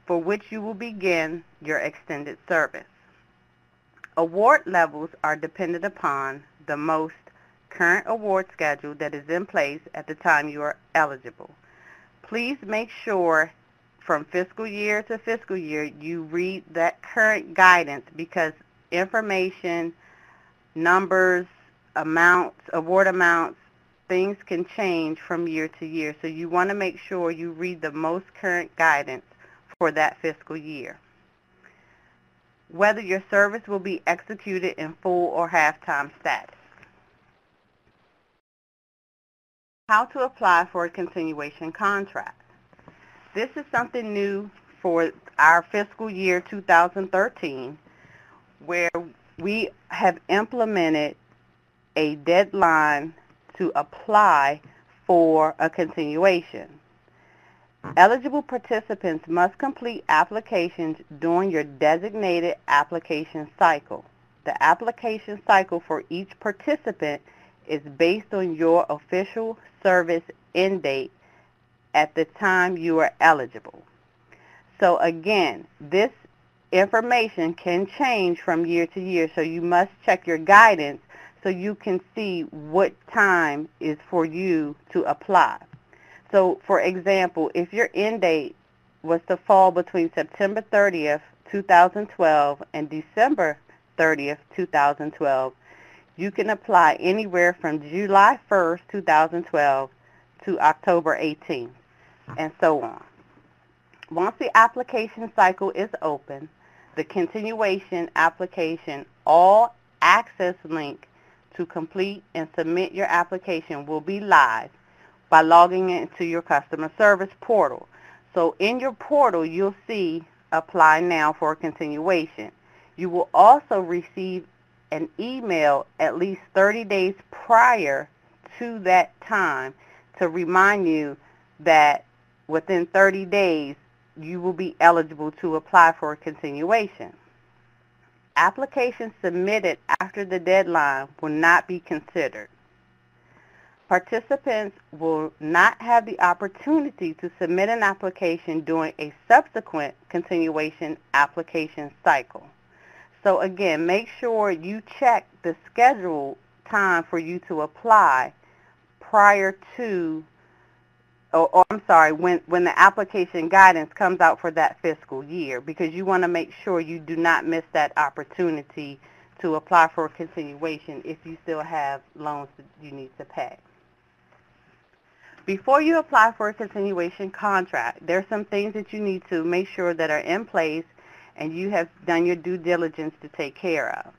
for which you will begin your extended service. Award levels are dependent upon the most current award schedule that is in place at the time you are eligible. Please make sure from fiscal year to fiscal year you read that current guidance, because information, numbers, amounts, award amounts, things can change from year to year. So you want to make sure you read the most current guidance for that fiscal year. Whether your service will be executed in full or half-time status. How to apply for a continuation contract. This is something new for our fiscal year 2013, where we have implemented a deadline to apply for a continuation. Eligible participants must complete applications during your designated application cycle. The application cycle for each participant is based on your official service end date at the time you are eligible. So again, this information can change from year to year, so you must check your guidance so you can see what time is for you to apply. So, for example, if your end date was to fall between September 30th, 2012 and December 30th, 2012, you can apply anywhere from July 1st, 2012 to October 18th, and so on. Once the application cycle is open, the continuation application all access link to complete and submit your application will be live by logging into your customer service portal. So in your portal, you'll see apply now for a continuation. You will also receive an email at least 30 days prior to that time to remind you that within 30 days you will be eligible to apply for a continuation. Applications submitted after the deadline will not be considered. Participants will not have the opportunity to submit an application during a subsequent continuation application cycle. So again, make sure you check the scheduled time for you to apply prior to, when the application guidance comes out for that fiscal year, because you want to make sure you do not miss that opportunity to apply for a continuation if you still have loans that you need to pay. Before you apply for a continuation contract, there are some things that you need to make sure that are in place and you have done your due diligence to take care of.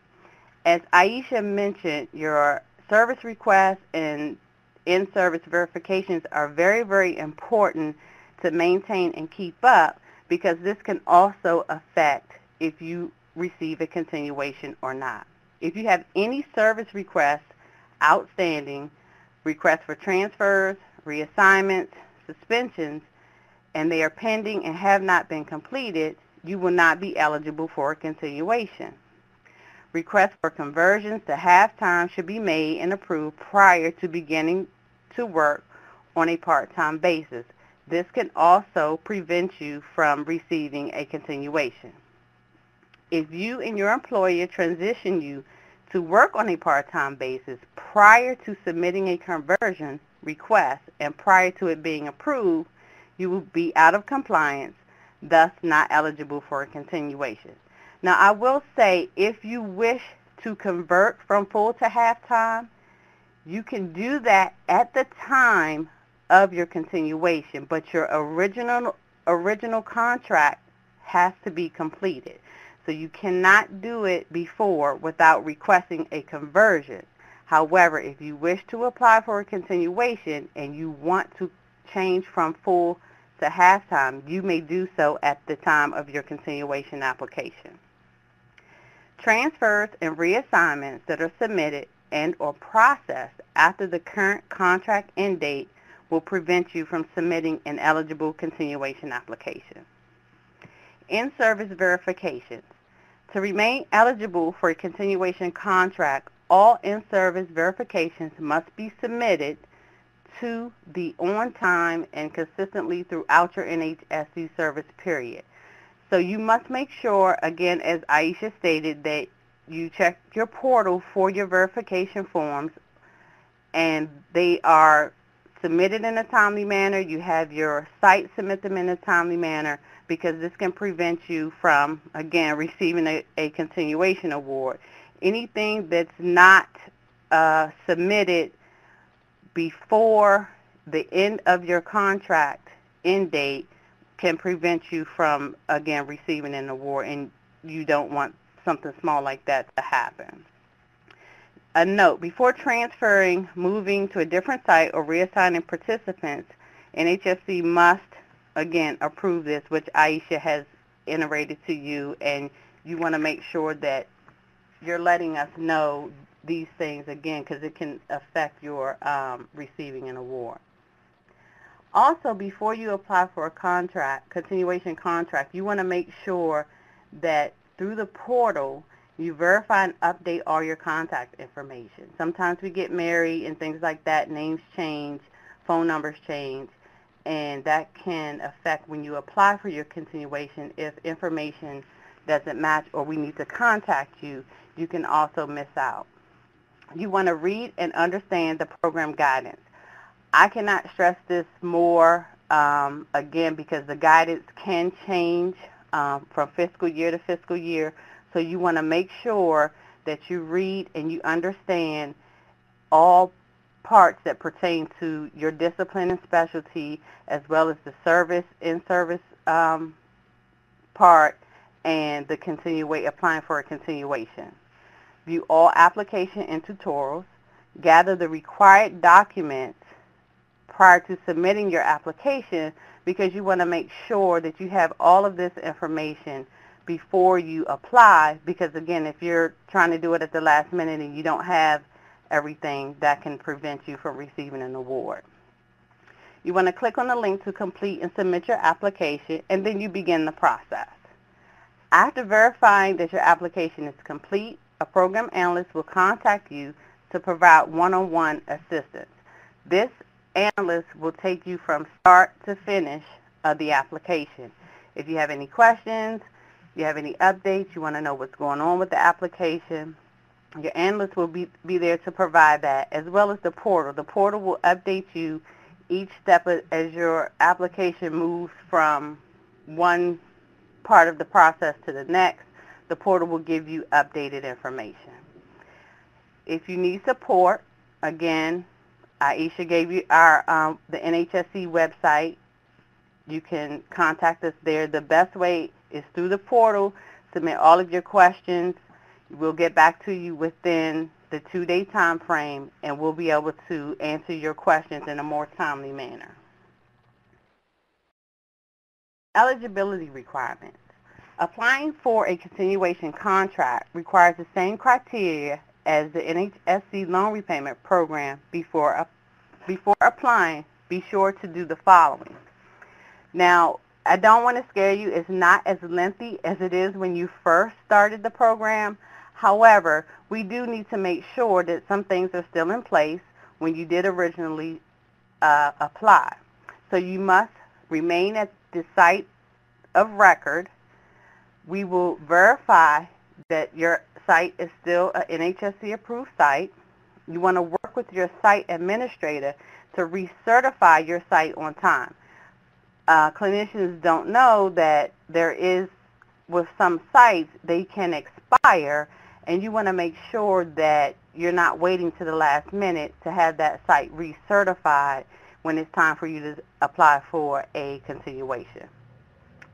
As Aisha mentioned, your service requests and in-service verifications are very, very important to maintain and keep up, because this can also affect if you receive a continuation or not. If you have any service requests outstanding, requests for transfers, reassignments, suspensions, and they are pending and have not been completed, you will not be eligible for a continuation. Requests for conversions to half-time should be made and approved prior to beginning to work on a part-time basis. This can also prevent you from receiving a continuation. If you and your employer transition you to work on a part-time basis prior to submitting a conversion request and prior to it being approved, you will be out of compliance, thus not eligible for a continuation. Now, I will say, if you wish to convert from full to half-time, you can do that at the time of your continuation, but your original contract has to be completed. So you cannot do it before without requesting a conversion. However, if you wish to apply for a continuation and you want to change from full to half-time, you may do so at the time of your continuation application. Transfers and reassignments that are submitted and or processed after the current contract end date will prevent you from submitting an eligible continuation application. In-service verifications. To remain eligible for a continuation contract, all in-service verifications must be submitted to the on-time and consistently throughout your NHSC service period. So you must make sure, again, as Aisha stated, that you check your portal for your verification forms and they are submitted in a timely manner. You have your site submit them in a timely manner, because this can prevent you from, again, receiving a continuation award. Anything that's not submitted before the end of your contract end date can prevent you from, again, receiving an award, and you don't want something small like that to happen. A note, before transferring, moving to a different site, or reassigning participants, NHSC must, again, approve this, which Aisha has iterated to you, and you want to make sure that you're letting us know these things, again, because it can affect your receiving an award. Also, before you apply for a contract, continuation contract, you want to make sure that through the portal, you verify and update all your contact information. Sometimes we get married and things like that, names change, phone numbers change, and that can affect when you apply for your continuation. If information doesn't match or we need to contact you, you can also miss out. You want to read and understand the program guidance. I cannot stress this more, again, because the guidance can change from fiscal year to fiscal year. So you want to make sure that you read and you understand all parts that pertain to your discipline and specialty, as well as the service, in-service part, and the applying for a continuation. View all application and tutorials. Gather the required documents prior to submitting your application, because you want to make sure that you have all of this information before you apply, because again, if you're trying to do it at the last minute and you don't have everything, that can prevent you from receiving an award. You want to click on the link to complete and submit your application, and then you begin the process. After verifying that your application is complete, a program analyst will contact you to provide one-on-one assistance. This analyst will take you from start to finish of the application. If you have any questions, you have any updates, you want to know what's going on with the application, your analyst will be there to provide that, as well as the portal. The portal will update you each step as your application moves from one part of the process to the next. The portal will give you updated information. If you need support, again, Aisha gave you our the NHSC website. You can contact us there. The best way is through the portal. Submit all of your questions. We'll get back to you within the 2-day time frame, and we'll be able to answer your questions in a more timely manner. Eligibility requirements. Applying for a continuation contract requires the same criteria as the NHSC loan repayment program. Before applying, be sure to do the following. Now, I don't want to scare you. It's not as lengthy as it is when you first started the program. However, we do need to make sure that some things are still in place when you did originally apply. So you must remain at the site of record. We will verify that your site is still an NHSC approved site. You want to work with your site administrator to recertify your site on time. Clinicians don't know that there is, with some sites, they can expire, and you want to make sure that you're not waiting to the last minute to have that site recertified when it's time for you to apply for a continuation.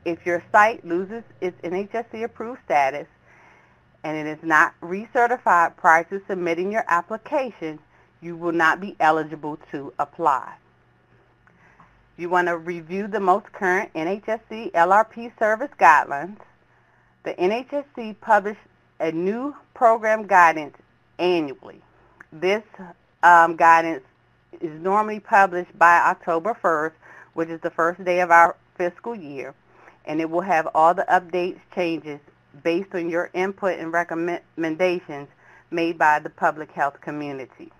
If your site loses its NHSC approved status, and it is not recertified prior to submitting your application, you will not be eligible to apply. You want to review the most current NHSC LRP service guidelines. The NHSC published a new program guidance annually. This guidance is normally published by October 1st, which is the first day of our fiscal year, and it will have all the updates, changes based on your input and recommendations made by the public health community.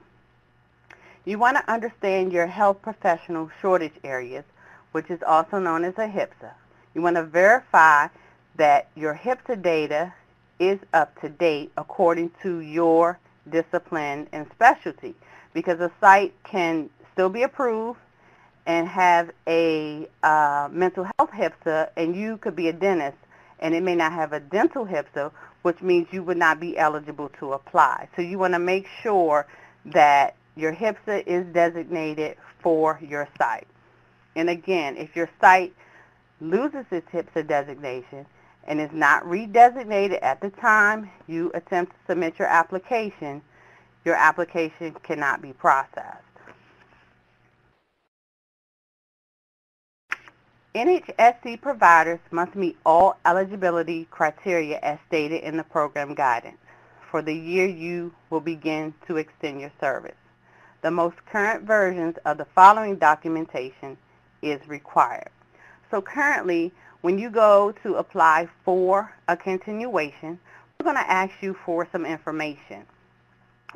You want to understand your health professional shortage areas, which is also known as a HPSA. You want to verify that your HPSA data is up to date according to your discipline and specialty, because a site can still be approved and have a mental health HPSA, and you could be a dentist, and it may not have a dental HPSA, which means you would not be eligible to apply. So you want to make sure that your HPSA is designated for your site. And again, if your site loses its HPSA designation and is not redesignated at the time you attempt to submit your application cannot be processed. NHSC providers must meet all eligibility criteria as stated in the program guidance for the year you will begin to extend your service. The most current versions of the following documentation is required. So currently, when you go to apply for a continuation, we're going to ask you for some information.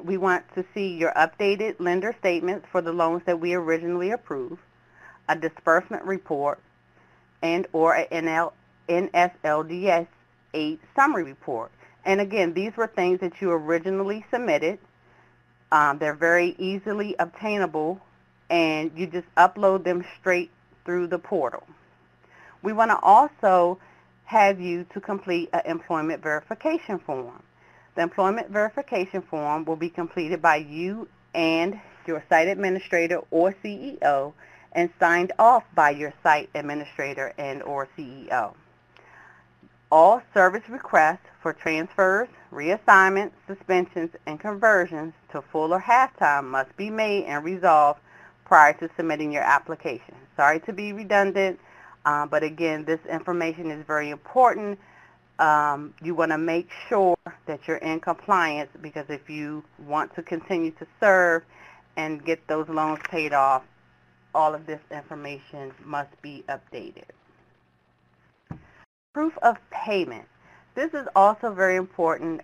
We want to see your updated lender statements for the loans that we originally approved, a disbursement report, and or an NSLDS 8 summary report. And again, these were things that you originally submitted. They're very easily obtainable, and you just upload them straight through the portal. We want to also have you to complete an employment verification form. The employment verification form will be completed by you and your site administrator or CEO and signed off by your site administrator and or CEO. All service requests for transfers, reassignments, suspensions, and conversions to full or half-time must be made and resolved prior to submitting your application. Sorry to be redundant, but again, this information is very important. You want to make sure that you're in compliance, because if you want to continue to serve and get those loans paid off, all of this information must be updated. Proof of payment. This is also very important.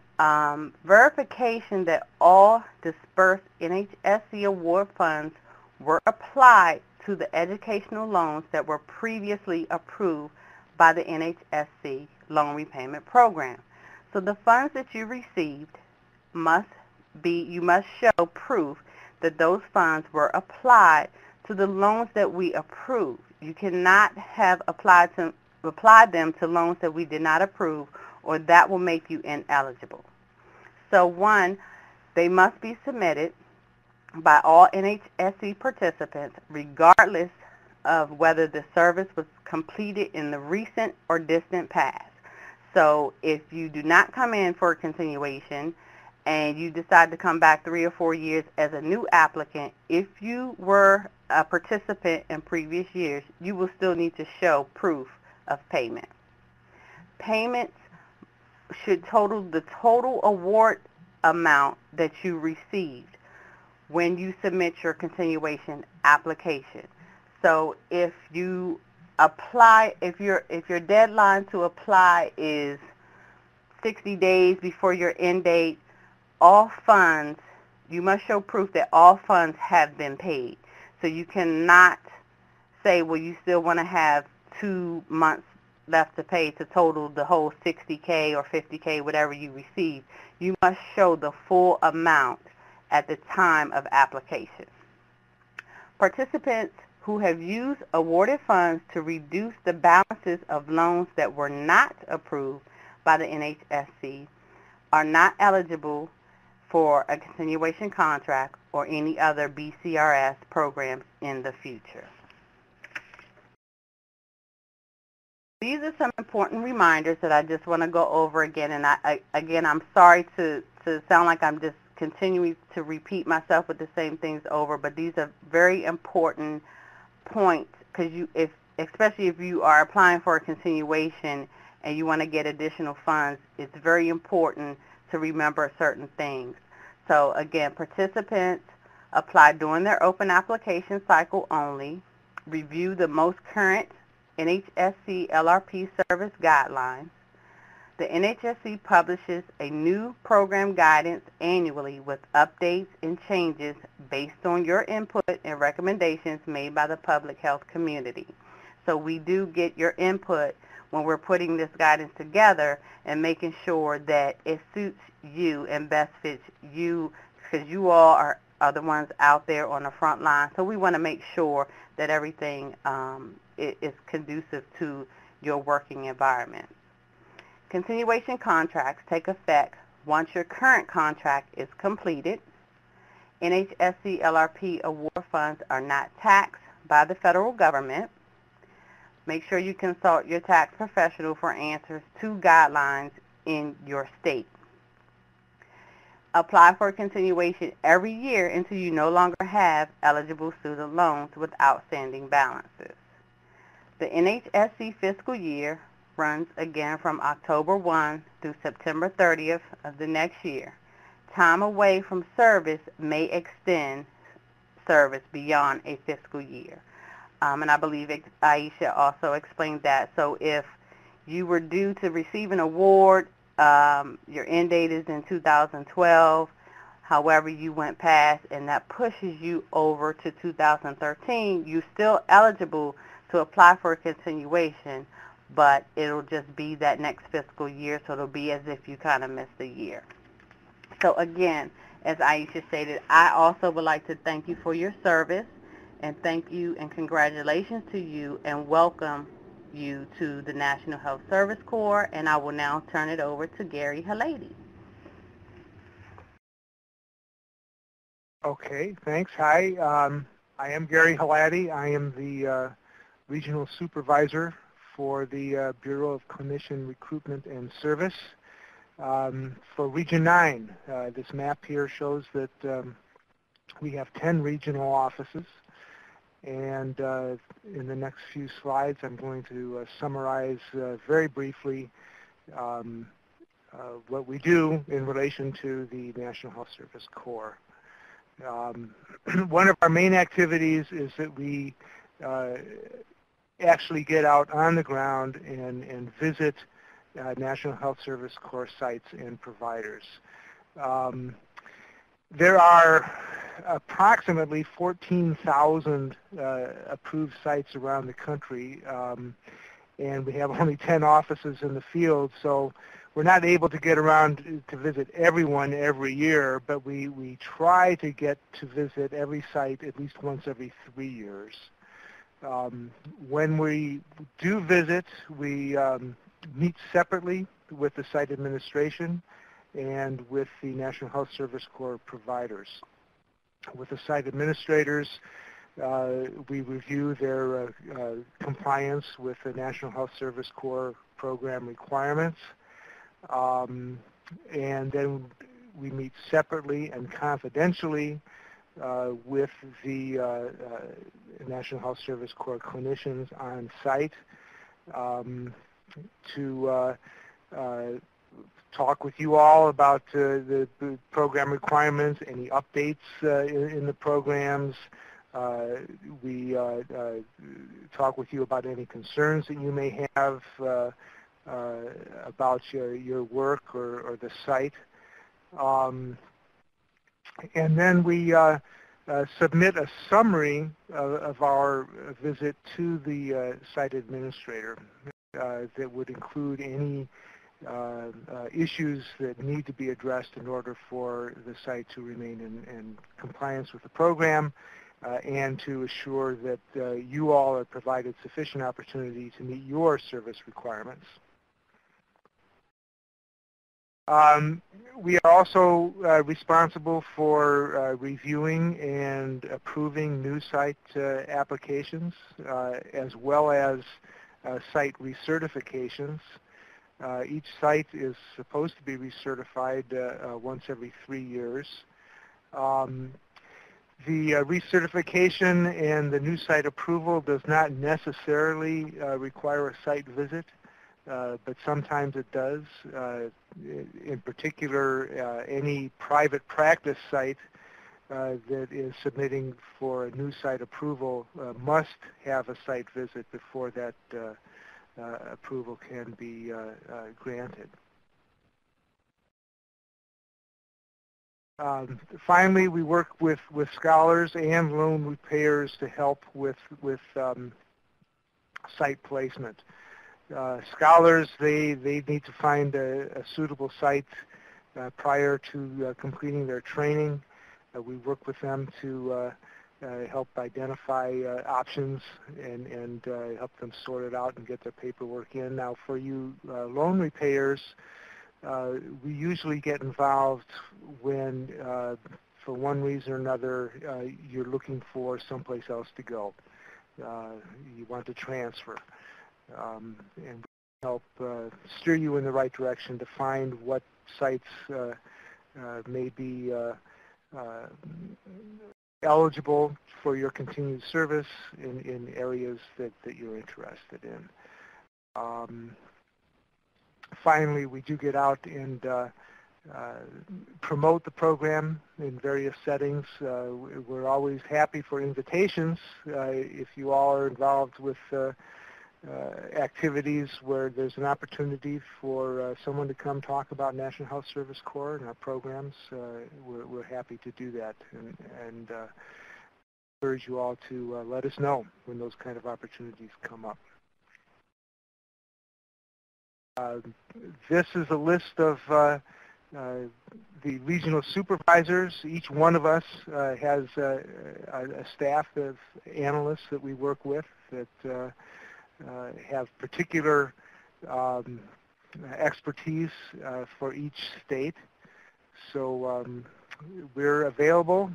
Verification that all dispersed NHSC award funds were applied to the educational loans that were previously approved by the NHSC loan repayment program. So the funds that you received you must show proof that those funds were applied to the loans that we approved. You cannot have applied them to loans that we did not approve, or that will make you ineligible. So one, they must be submitted by all NHSC participants, regardless of whether the service was completed in the recent or distant past. So if you do not come in for a continuation and you decide to come back 3 or 4 years as a new applicant, if you were a participant in previous years, you will still need to show proof of payment. Payments should total the total award amount that you received when you submit your continuation application. So if you apply, if your deadline to apply is 60 days before your end date, all funds, you must show proof that all funds have been paid. So you cannot say, well, you still want to have 2 months left to pay to total the whole $60K or $50K, whatever you receive. You must show the full amount at the time of application. Participants who have used awarded funds to reduce the balances of loans that were not approved by the NHSC are not eligible for a continuation contract or any other BCRS programs in the future. These are some important reminders that I just want to go over again. And I'm sorry to sound like I'm just continuing to repeat myself with the same things over, but these are very important points because especially if you are applying for a continuation and you want to get additional funds, it's very important to remember certain things. So again, participants apply during their open application cycle only, review the most current NHSC LRP service guidelines. The NHSC publishes a new program guidance annually with updates and changes based on your input and recommendations made by the public health community. So we do get your input when we're putting this guidance together and making sure that it suits you and best fits you, because you all are the ones out there on the front line. So we want to make sure that everything is conducive to your working environment. Continuation contracts take effect once your current contract is completed. NHSC LRP award funds are not taxed by the federal government. Make sure you consult your tax professional for answers to guidelines in your state. Apply for a continuation every year until you no longer have eligible student loans with outstanding balances. The NHSC fiscal year runs again from October 1 through September 30th of the next year. Time away from service may extend service beyond a fiscal year. And I believe Aisha also explained that. So if you were due to receive an award, your end date is in 2012, however you went past, and that pushes you over to 2013, you're still eligible to apply for a continuation, but it'll just be that next fiscal year, so it'll be as if you kind of missed a year. So again, as Aisha stated, I also would like to thank you for your service, and thank you and congratulations to you, and welcome you to the National Health Service Corps, and I will now turn it over to Gary Halady. Okay, thanks. Hi, I am Gary Halady. I am the Regional Supervisor for the Bureau of Clinician Recruitment and Service. For Region 9, this map here shows that we have 10 regional offices, and in the next few slides I'm going to summarize very briefly what we do in relation to the National Health Service Corps. One of our main activities is that we actually get out on the ground and visit National Health Service Corps sites and providers. There are approximately 14,000 approved sites around the country, and we have only 10 offices in the field, so we're not able to get around to visit everyone every year, but we try to get to visit every site at least once every 3 years. When we do visit, we meet separately with the site administration and with the National Health Service Corps providers. With the site administrators, we review their compliance with the National Health Service Corps program requirements, and then we meet separately and confidentially with the National Health Service Corps clinicians on site to talk with you all about the program requirements, any updates in the programs. We talk with you about any concerns that you may have about your work or the site. And then we submit a summary of our visit to the site administrator that would include any issues that need to be addressed in order for the site to remain in compliance with the program and to assure that you all are provided sufficient opportunity to meet your service requirements. We are also responsible for reviewing and approving new site applications, as well as site recertifications. Each site is supposed to be recertified once every 3 years. The recertification and the new site approval does not necessarily require a site visit, but sometimes it does. In particular, any private practice site that is submitting for a new site approval must have a site visit before that approval can be granted. Finally, we work with scholars and loan repayers to help with site placement. Scholars, they need to find a suitable site prior to completing their training. We work with them to help identify options and help them sort it out and get their paperwork in. Now, for you loan repayers, we usually get involved when, for one reason or another, you're looking for someplace else to go. You want to transfer. And we help steer you in the right direction to find what sites may be eligible for your continued service in areas that you're interested in. Finally, we do get out and promote the program in various settings. We're always happy for invitations if you all are involved with activities where there's an opportunity for someone to come talk about National Health Service Corps and our programs. We're happy to do that and encourage you all to let us know when those kind of opportunities come up. This is a list of the regional supervisors. Each one of us has a staff of analysts that we work with that have particular expertise for each state. So we're available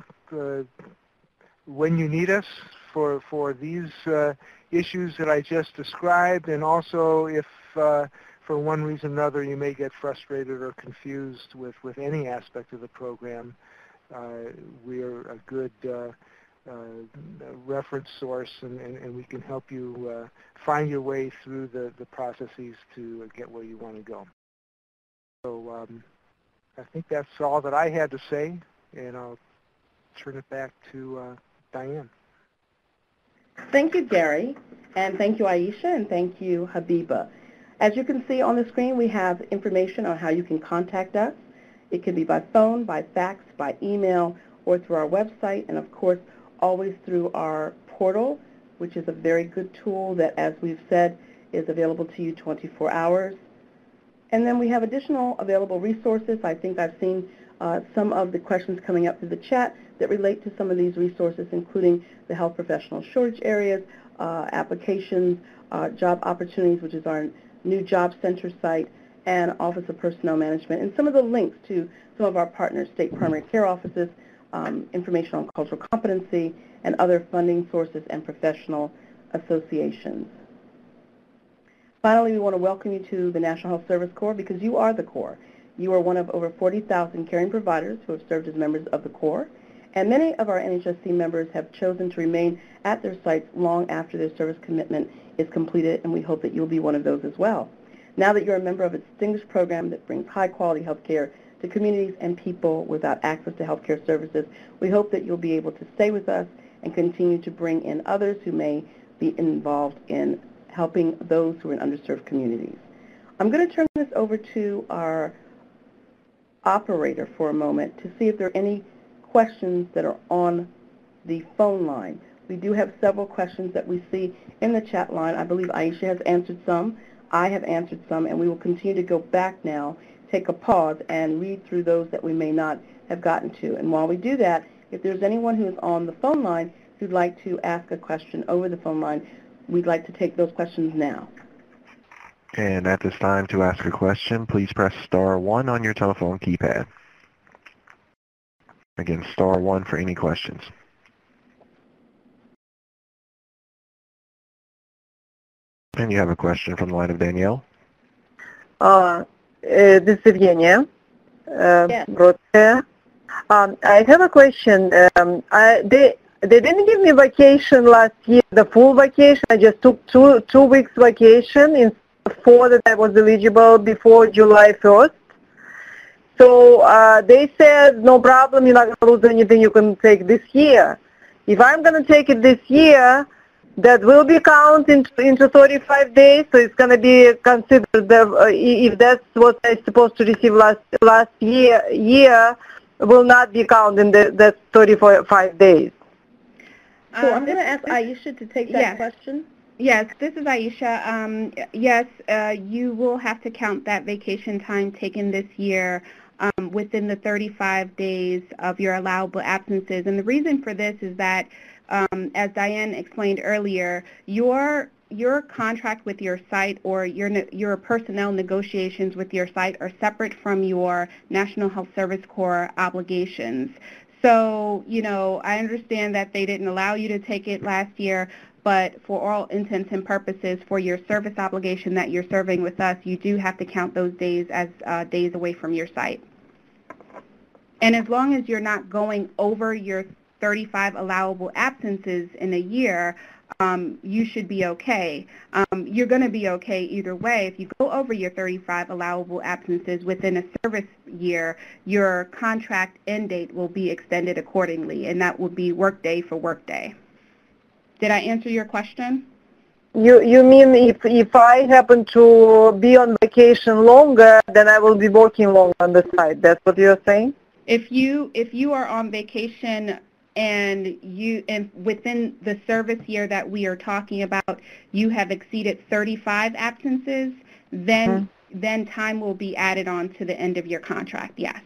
when you need us for these issues that I just described, and also if for one reason or another you may get frustrated or confused with any aspect of the program, we're a good reference source, and we can help you find your way through the processes to get where you want to go. So I think that's all that I had to say, and I'll turn it back to Diane. Thank you, Gary, and thank you, Aisha, and thank you, Habiba. As you can see on the screen, we have information on how you can contact us. It can be by phone, by fax, by email, or through our website, and of course, always through our portal, which is a very good tool that, as we've said, is available to you 24 hours. And then we have additional available resources. I think I've seen some of the questions coming up through the chat that relate to some of these resources, including the health professional shortage areas, applications, job opportunities, which is our new job center site, and Office of Personnel Management, and some of the links to some of our partners, state primary care offices, information on cultural competency, and other funding sources and professional associations. Finally, we want to welcome you to the National Health Service Corps, because you are the Corps. You are one of over 40,000 caring providers who have served as members of the Corps, and many of our NHSC members have chosen to remain at their sites long after their service commitment is completed, and we hope that you'll be one of those as well. Now that you're a member of a distinguished program that brings high-quality health care to communities and people without access to health care services, we hope that you'll be able to stay with us and continue to bring in others who may be involved in helping those who are in underserved communities. I'm going to turn this over to our operator for a moment to see if there are any questions that are on the phone line. We do have several questions that we see in the chat line. I believe Aisha has answered some. I have answered some, and we will continue to go back now, take a pause, and read through those that we may not have gotten to. And while we do that, if there's anyone who is on the phone line who'd like to ask a question over the phone line, we'd like to take those questions now. And at this time, to ask a question, please press *1 on your telephone keypad. Again, *1 for any questions. And you have a question from the line of Danielle. This is Evgenia. Yes. I have a question. They didn't give me vacation last year, the full vacation. I just took two weeks vacation instead of 4 that I was eligible before July 1st. So they said, no problem, you're not going to lose anything, you can take this year. If I'm going to take it this year, that will be counted into 35 days, so it's going to be considered, if that's what I'm supposed to receive last year will not be counted in that 35 days. So I'm going to ask Aisha to take that question. Yes, this is Aisha. Yes, you will have to count that vacation time taken this year within the 35 days of your allowable absences. And the reason for this is that, as Diane explained earlier, your contract with your site or your personnel negotiations with your site are separate from your National Health Service Corps obligations. So, I understand that they didn't allow you to take it last year, but for all intents and purposes, for your service obligation that you're serving with us, you do have to count those days as days away from your site. And as long as you're not going over your 35 allowable absences in a year, you should be okay. You're going to be okay either way. If you go over your 35 allowable absences within a service year, your contract end date will be extended accordingly, and that will be workday for workday. Did I answer your question? You mean if I happen to be on vacation longer, then I will be working longer on the site? That's what you're saying? If you are on vacation and within the service year that we are talking about, you have exceeded 35 absences, then time will be added on to the end of your contract. Yes.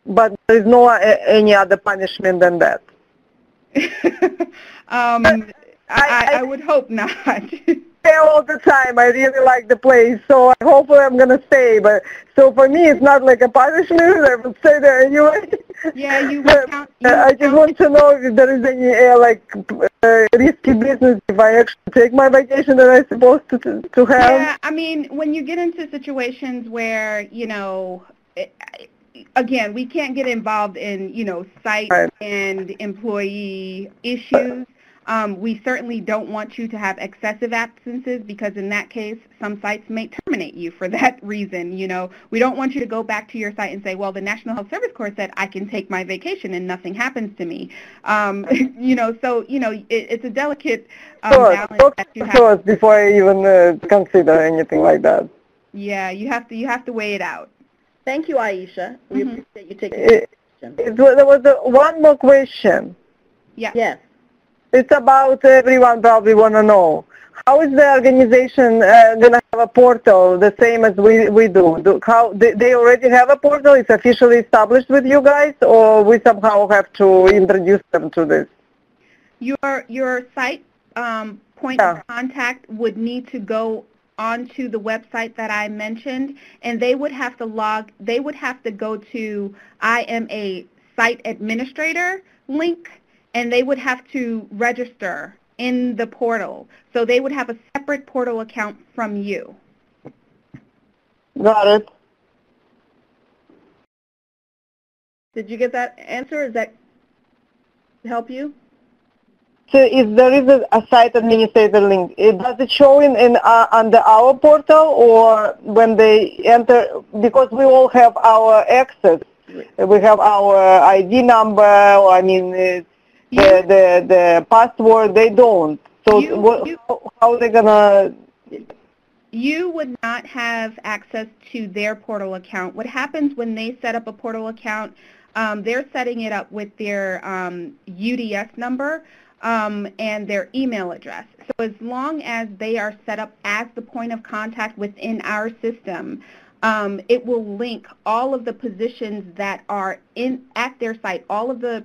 But there is no any other punishment than that. I would hope not. Stay all the time. I really like the place, so hopefully I'm gonna stay. But so for me, it's not like a punishment. I will stay there anyway. Yeah, you will count. I just want to know if there is any risky business if I actually take my vacation that I'm supposed to have. Yeah, I mean, when you get into situations where again, we can't get involved in site and employee issues. We certainly don't want you to have excessive absences because in that case, some sites may terminate you for that reason. We don't want you to go back to your site and say, well, the National Health Service Corps said I can take my vacation and nothing happens to me. It's a delicate balance that you have to before I even consider anything like that. Yeah, you have to weigh it out. Thank you, Aisha. We appreciate you taking the question. There was one more question. Yeah. Yes. It's about everyone probably want to know. How is the organization going to have a portal the same as we do? How they already have a portal? It's officially established with you guys, or we somehow have to introduce them to this? Your site point of contact would need to go onto the website that I mentioned, and they would have to go to I am a site administrator link, and they would have to register in the portal. So they would have a separate portal account from you. Got it. Did you get that answer? Does that help you? So if there is a site administrator link, does it show under our portal, or when they enter, because we all have our access, we have our ID number, or the password, they don't. So how are they going to? You would not have access to their portal account. What happens when they set up a portal account, they're setting it up with their UDS number and their email address. So as long as they are set up as the point of contact within our system, it will link all of the positions that are at their site, all of the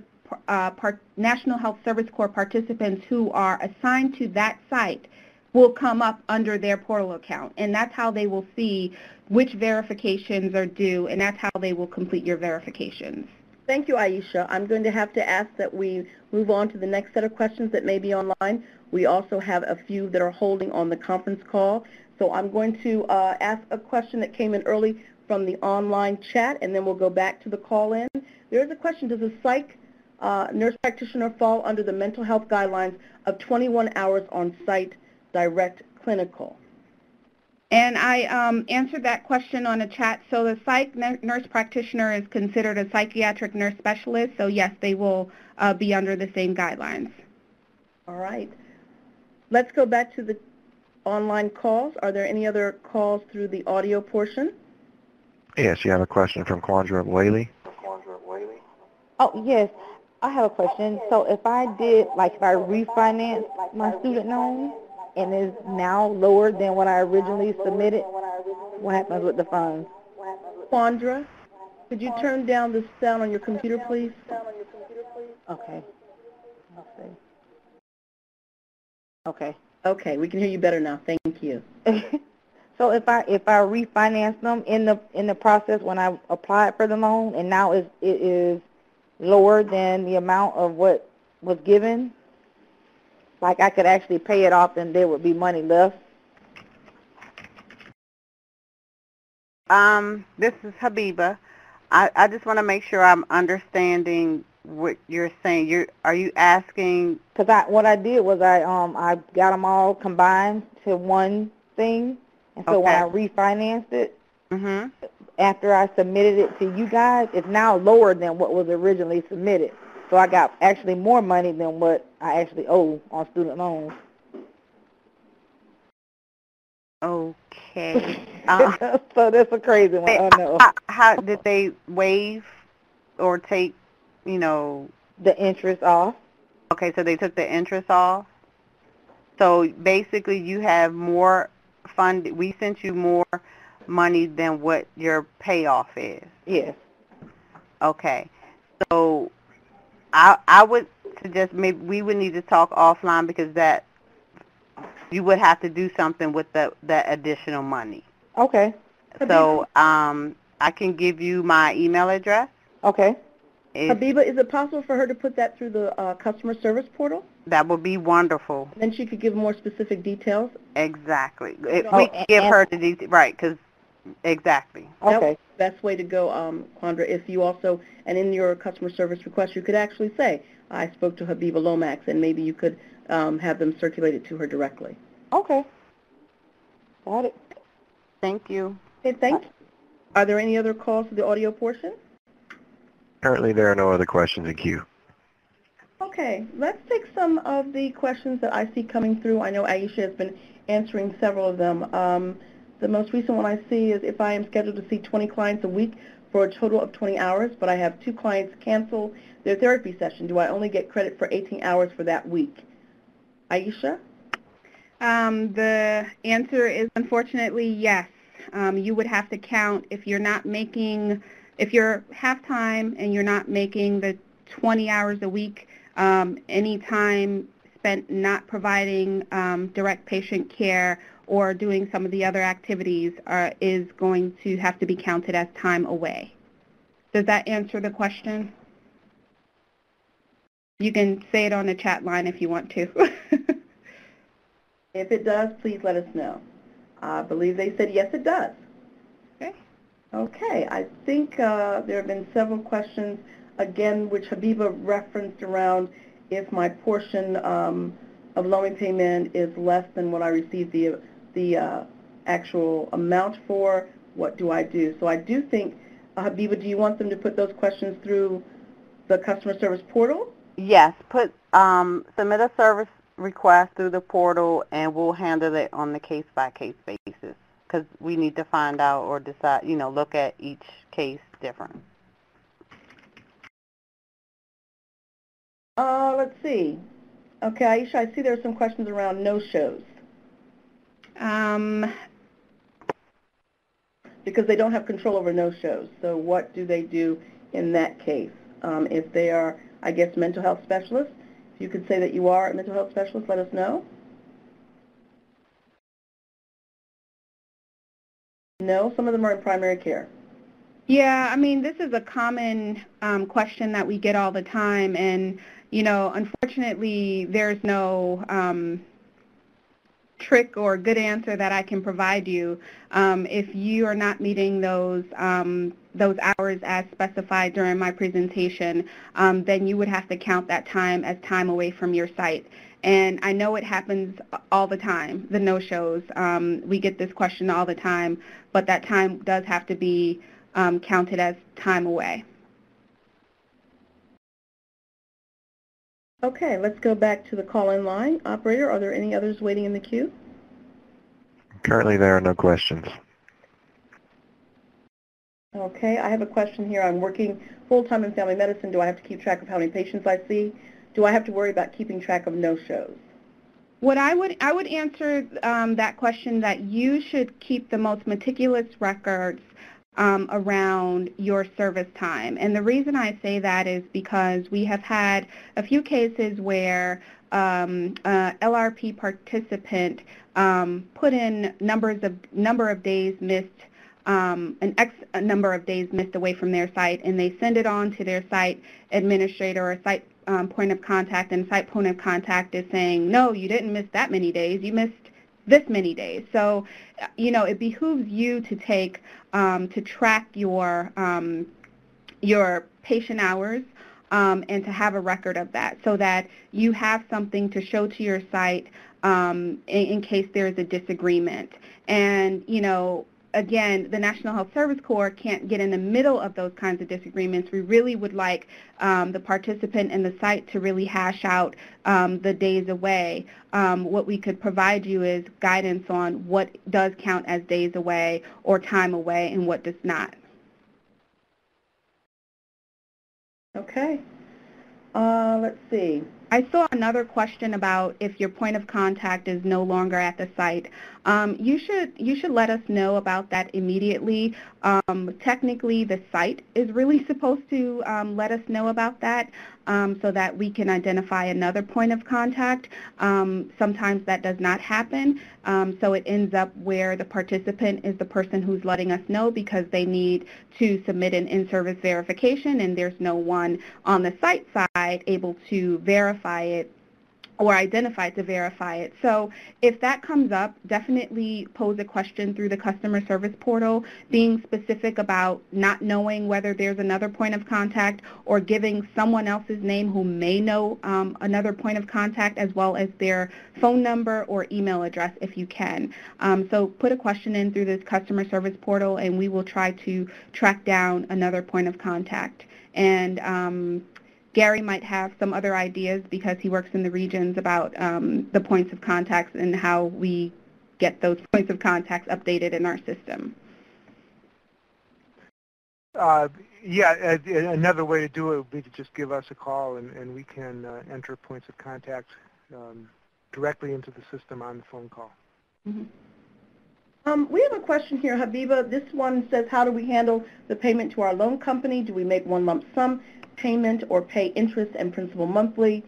National Health Service Corps participants who are assigned to that site will come up under their portal account, and that's how they will see which verifications are due, and that's how they will complete your verifications. Thank you, Aisha. I'm going to have to ask that we move on to the next set of questions that may be online. We also have a few that are holding on the conference call. So I'm going to ask a question that came in early from the online chat, and then we'll go back to the call-in. There is a question, does a psych nurse practitioner fall under the mental health guidelines of 21 hours on-site direct clinical? And I answered that question on a chat. So the psych nurse practitioner is considered a psychiatric nurse specialist. So yes, they will be under the same guidelines. All right. Let's go back to the online calls. Are there any other calls through the audio portion? Yes, you have a question from Quandra Whaley. Oh, yes. I have a question. So if I refinance my student loan and is now lower than what I originally submitted, what happens with the funds? Quandra, could you turn down the sound on your computer, please? Okay. Let's see. Okay. Okay, we can hear you better now. Thank you. So if I refinance them in the process when I applied for the loan and now it is lower than the amount of what was given, like I could actually pay it off and there would be money left? This is Habiba. I just want to make sure I'm understanding what you're saying. Are you asking? Because what I did was I got them all combined to one thing, and so when I refinanced it, after I submitted it to you guys, it's now lower than what was originally submitted. So I got actually more money than what I actually owe on student loans. Okay. So that's a crazy one. I know. How did they waive or take, the interest off? Okay, so they took the interest off. So basically you have more fund. We sent you more money than what your payoff is. Yes. Okay. So I would suggest maybe we would need to talk offline because that you would have to do something with that additional money. Okay. So I can give you my email address. Okay. Habiba, is it possible for her to put that through the customer service portal? That would be wonderful. Then she could give more specific details. Exactly. We give her the details, right, because exactly. That's Okay. the best way to go, Quandra. If you also, and in your customer service request, you could actually say, I spoke to Habiba Lomax, and maybe you could have them circulate it to her directly. Okay. Got it. Thank you. Okay, thank you. Are there any other calls to the audio portion? Currently, there are no other questions in queue. Okay, let's take some of the questions that I see coming through. I know Aisha has been answering several of them. The most recent one I see is if I am scheduled to see 20 clients a week for a total of 20 hours, but I have 2 clients cancel their therapy session, do I only get credit for 18 hours for that week? Aisha? The answer is unfortunately yes. You would have to count if you're half-time and you're not making the 20 hours a week, any time spent not providing direct patient care or doing some of the other activities is going to have to be counted as time away. Does that answer the question? You can say it on the chat line if you want to. If it does, please let us know. I believe they said yes, it does. Okay. Okay, I think there have been several questions, again, which Habiba referenced around if my portion of loan repayment is less than what I received the actual amount for, what do I do? So I do think, Habiba, do you want them to put those questions through the customer service portal? Yes, submit a service request through the portal and we'll handle it on the case-by-case basis because we need to find out or decide, look at each case different. Let's see. Okay, Aisha, I see there are some questions around no-shows. Because they don't have control over no-shows. So what do they do in that case? If they are, I guess, mental health specialists, if you could say that you are a mental health specialist, let us know. No, some of them are in primary care. Yeah, I mean, this is a common question that we get all the time, and, you know, unfortunately, there's no trick or good answer that I can provide you. If you are not meeting those hours as specified during my presentation, then you would have to count that time as time away from your site. And I know it happens all the time, the no-shows. We get this question all the time, but that time does have to be counted as time away. Okay, let's go back to the call-in line. Operator, are there any others waiting in the queue? Currently, there are no questions. Okay, I have a question here. I'm working full-time in family medicine. Do I have to keep track of how many patients I see? Do I have to worry about keeping track of no-shows? What I would answer that question that you should keep the most meticulous records around your service time. And the reason I say that is because we have had a few cases where LRP participant put in number of days missed, a number of days missed away from their site, and they send it on to their site administrator or site point of contact, and site point of contact is saying, no, you didn't miss that many days, you missed this many days. So, you know, it behooves you to take, to track your patient hours and to have a record of that so that you have something to show to your site in case there is a disagreement. And, you know, again, the National Health Service Corps can't get in the middle of those kinds of disagreements. We really would like the participant and the site to really hash out the days away. What we could provide you is guidance on what does count as days away or time away and what does not. Okay. Let's see. I saw another question about if your point of contact is no longer at the site. You should let us know about that immediately. Technically, the site is really supposed to let us know about that so that we can identify another point of contact. Sometimes that does not happen, so it ends up where the participant is the person who's letting us know because they need to submit an in-service verification, and there's no one on the site side able to verify it or identify to verify it. So if that comes up, definitely pose a question through the customer service portal, being specific about not knowing whether there's another point of contact or giving someone else's name who may know another point of contact, as well as their phone number or email address if you can. So put a question in through this customer service portal and we will try to track down another point of contact. And Gary might have some other ideas because he works in the regions about the points of contacts and how we get those points of contacts updated in our system. Yeah, another way to do it would be to just give us a call and we can enter points of contact directly into the system on the phone call. Mm-hmm. We have a question here, Habiba. This one says, how do we handle the payment to our loan company? Do we make one lump sum payment or pay interest and principal monthly?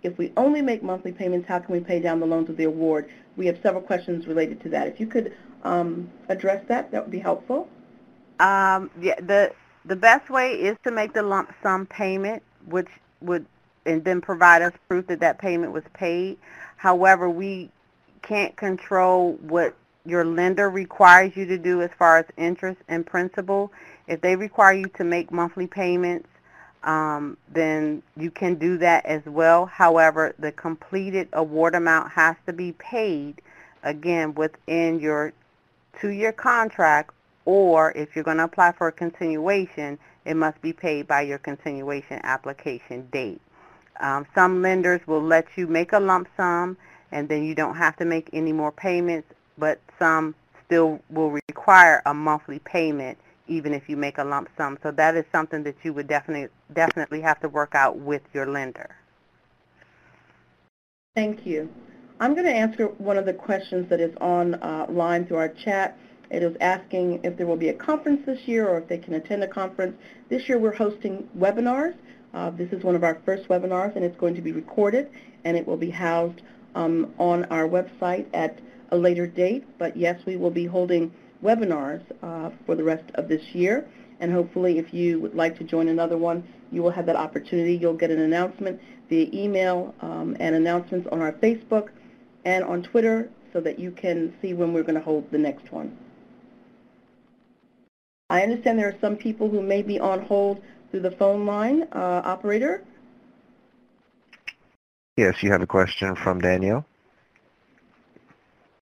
If we only make monthly payments, how can we pay down the loans with the award? We have several questions related to that. If you could address that, that would be helpful. Yeah, the best way is to make the lump sum payment, which would, and then provide us proof that that payment was paid. However, we can't control what your lender requires you to do as far as interest and principal. If they require you to make monthly payments, then you can do that as well. However, the completed award amount has to be paid, again, within your 2-year contract, or if you're going to apply for a continuation, it must be paid by your continuation application date. Some lenders will let you make a lump sum, and then you don't have to make any more payments, but some still will require a monthly payment even if you make a lump sum. So that is something that you would definitely have to work out with your lender. Thank you. I'm going to answer one of the questions that is online through our chat. It is asking if there will be a conference this year or if they can attend a conference. This year we're hosting webinars. This is one of our first webinars, and it's going to be recorded, and it will be housed on our website at a later date. But yes, we will be holding webinars for the rest of this year. and hopefully if you would like to join another one, you will have that opportunity. You'll get an announcement via email and announcements on our Facebook and on Twitter so that you can see when we're going to hold the next one. I understand there are some people who may be on hold through the phone line. Operator? Yes, you have a question from Danielle.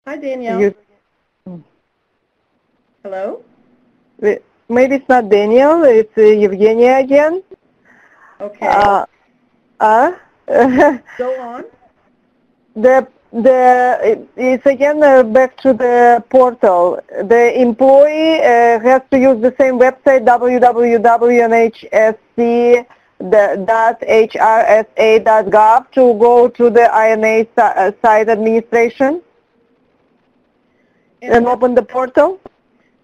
Hi, Danielle. Hello? Maybe it's not Danielle, it's Evgenia again. Okay. Go on. It's again back to the portal. The employee has to use the same website, www.nhsc.hrsa.gov, to go to the INA site administration and open the portal.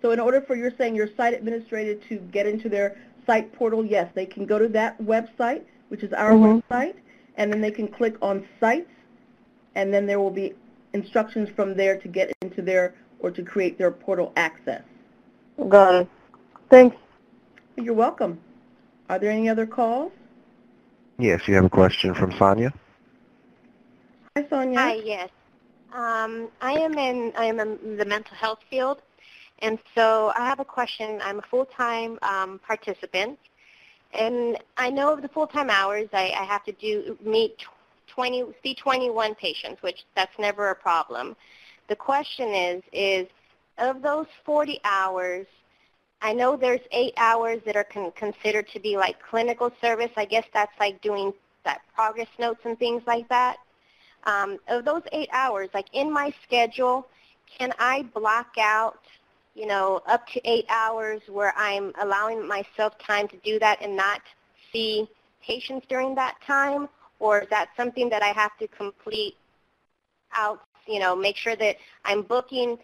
So in order for you're site administrator to get into their site portal, yes, they can go to that website, which is our website, and then they can click on sites, and then there will be instructions from there to get into their, or to create their portal access. Got it. Thanks. You're welcome. Are there any other calls? Yes, you have a question from Sonia. Hi, Sonia. Hi, yes. I am in the mental health field, and so I have a question. I'm a full-time participant, and I know of the full-time hours. I have to see 21 patients, which that's never a problem. The question is of those 40 hours, I know there's 8 hours that are considered to be like clinical service. I guess that's like doing that progress notes and things like that. Of those 8 hours, like in my schedule, can I block out, you know, up to 8 hours where I'm allowing myself time to do that and not see patients during that time? Or is that something that I have to complete out, you know, make sure that I'm booking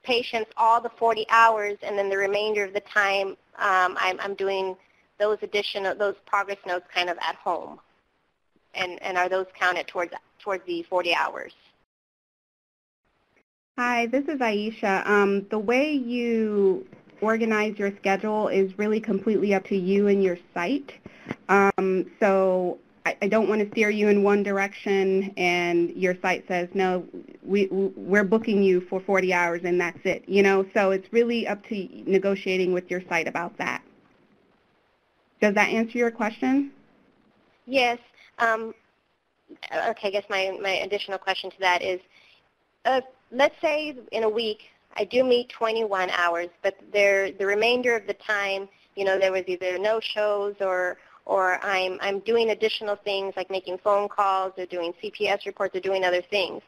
patients all the 40 hours, and then the remainder of the time I'm doing those progress notes kind of at home? And are those counted towards the 40 hours? Hi, this is Aisha. The way you organize your schedule is really completely up to you and your site. So I don't want to steer you in one direction and your site says, no, we're booking you for 40 hours and that's it. You know, so it's really up to negotiating with your site about that. Does that answer your question? Yes. Okay, I guess my additional question to that is, let's say in a week I do meet 21 hours, but the remainder of the time, you know, there was either no shows or I'm doing additional things like making phone calls or doing CPS reports or doing other things.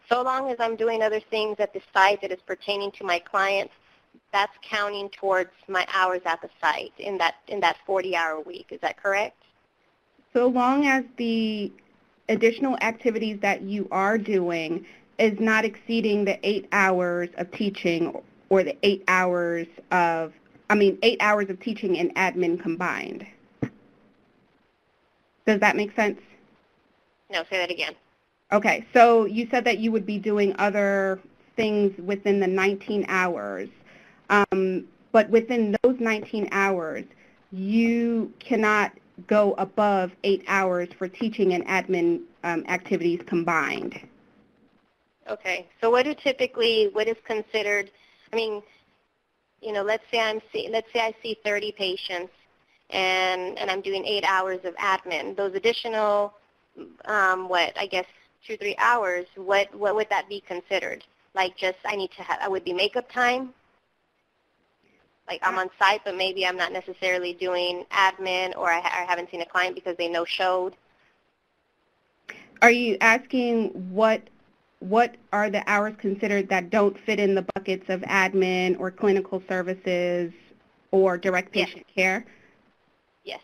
So long as I'm doing other things at the site that is pertaining to my clients, that's counting towards my hours at the site in that 40-hour week. Is that correct? So long as the additional activities that you are doing is not exceeding the 8 hours of teaching or the 8 hours of teaching and admin combined. Does that make sense? No, say that again. Okay, so you said that you would be doing other things within the 19 hours, but within those 19 hours, you cannot go above 8 hours for teaching and admin activities combined. Okay, so what is considered, I mean, you know, let's say I see 30 patients and I'm doing 8 hours of admin. Those additional, I guess 2-3 hours, what would that be considered? Like just I would be makeup time? Like I'm on site, but maybe I'm not necessarily doing admin, or I haven't seen a client because they no-showed. Are you asking what are the hours considered that don't fit in the buckets of admin or clinical services or direct patient care? Yes.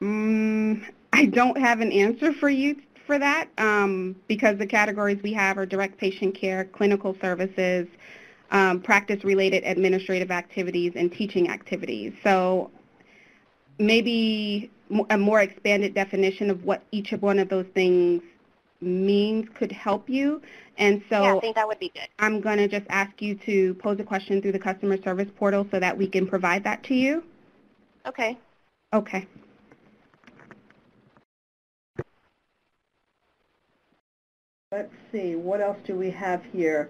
I don't have an answer for you for that because the categories we have are direct patient care, clinical services, practice-related administrative activities, and teaching activities. So maybe a more expanded definition of what each of one of those things means could help you. And so yeah, I think that would be good. I'm going to just ask you to pose a question through the customer service portal so that we can provide that to you. Okay. Okay. Let's see, what else do we have here?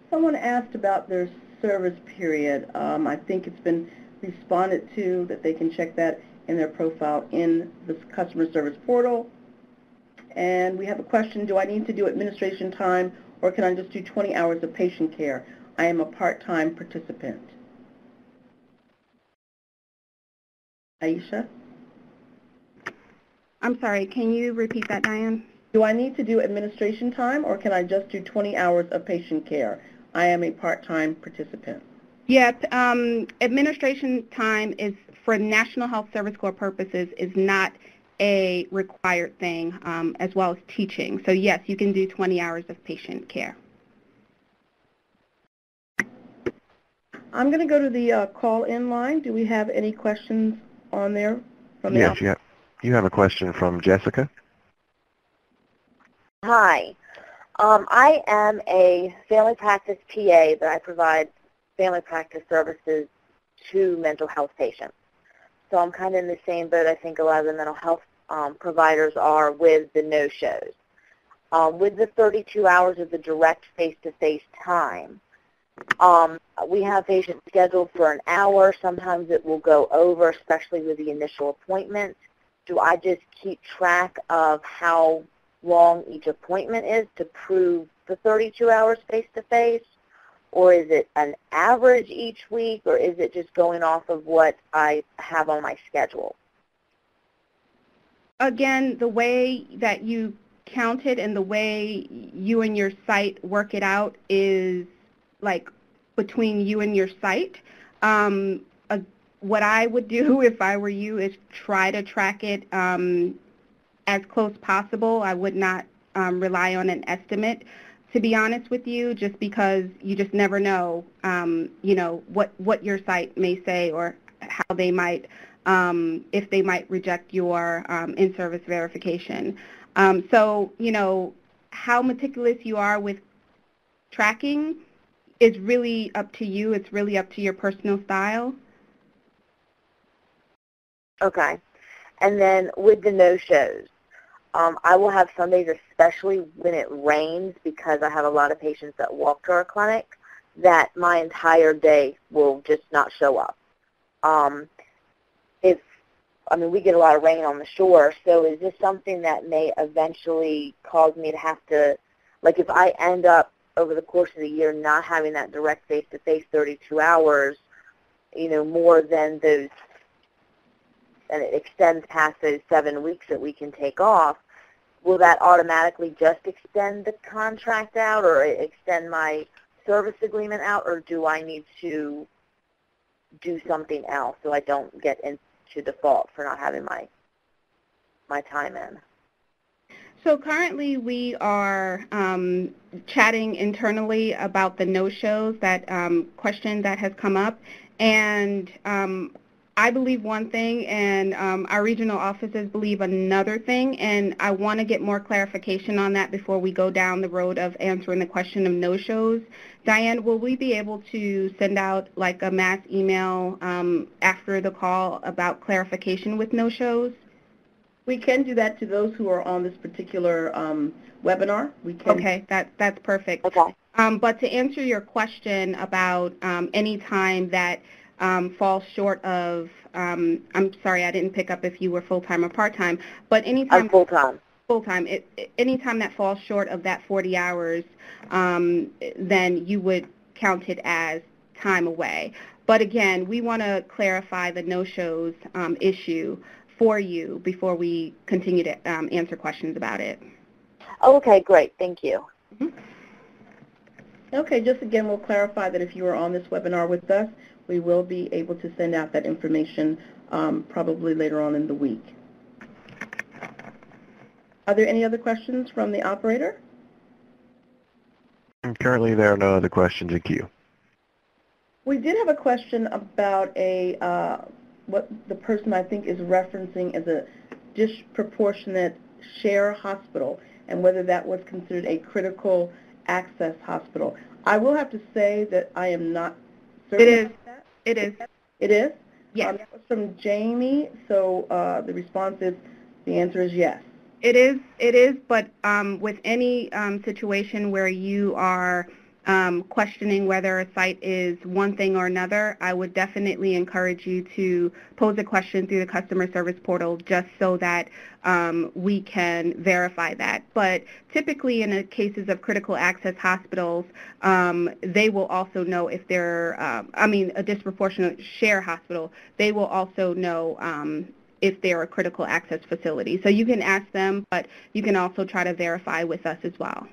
Someone asked about their service period. I think it's been responded to, that they can check that in their profile in the customer service portal. And we have a question, do I need to do administration time or can I just do 20 hours of patient care? I am a part-time participant. Aisha? I'm sorry, can you repeat that, Diane? Do I need to do administration time or can I just do 20 hours of patient care? I am a part-time participant. Yep, administration time is, for National Health Service Corps purposes, is not a required thing, as well as teaching. So yes, you can do 20 hours of patient care. I'm going to go to the call-in line. Do we have any questions on there? From the Yes, you have a question from Jessica. Hi. I am a family practice PA, but I provide family practice services to mental health patients. So I'm kind of in the same boat I think a lot of the mental health providers are with the no-shows. With the 32 hours of the direct face-to-face time, we have patients scheduled for an hour. Sometimes it will go over, especially with the initial appointment. Do I just keep track of how long each appointment is to prove the 32 hours face-to-face? Or is it an average each week, or is it just going off of what I have on my schedule? Again, the way that you count it and the way you and your site work it out is like between you and your site. What I would do if I were you is try to track it as close possible. I would not rely on an estimate, to be honest with you, just because you just never know, you know, what your site may say or how they might, if they might reject your in-service verification. So, you know, how meticulous you are with tracking is really up to you. It's really up to your personal style. Okay. And then with the no-shows, I will have Sundays, especially when it rains, because I have a lot of patients that walk to our clinic, that my entire day will just not show up. I mean, we get a lot of rain on the shore, so is this something that may eventually cause me to have to, like if I end up over the course of the year not having that direct face-to-face 32 hours, you know, more than those, and it extends past those 7 weeks that we can take off, will that automatically just extend the contract out or extend my service agreement out, or do I need to do something else so I don't get into default for not having my time in? So currently we are chatting internally about the no-shows, that question that has come up, and I believe one thing, and our regional offices believe another thing, and I want to get more clarification on that before we go down the road of answering the question of no-shows. Diane, will we be able to send out like a mass email after the call about clarification with no-shows? We can do that to those who are on this particular webinar. We can. Okay, that's perfect. Okay. But to answer your question about any time that falls short of, I'm sorry, I didn't pick up if you were full-time or part-time, but anytime. I'm full-time. Full-time. Anytime that falls short of that 40 hours, then you would count it as time away. But again, we want to clarify the no-shows issue for you before we continue to answer questions about it. Okay, great. Thank you. Mm-hmm. Okay, just again, we'll clarify that if you are on this webinar with us, we will be able to send out that information probably later on in the week. Are there any other questions from the operator? And currently there are no other questions in queue. We did have a question about what the person I think is referencing as a disproportionate share hospital. and whether that was considered a critical access hospital. I will have to say that I am not certain. It is. It is. It is? Yes. That was from Jamie, so the response is, the answer is yes. It is, but with any situation where you are questioning whether a site is one thing or another, I would definitely encourage you to pose a question through the customer service portal just so that we can verify that. But typically in the cases of critical access hospitals, they will also know if they're, a disproportionate share hospital, they will also know if they're a critical access facility. So you can ask them, but you can also try to verify with us as well.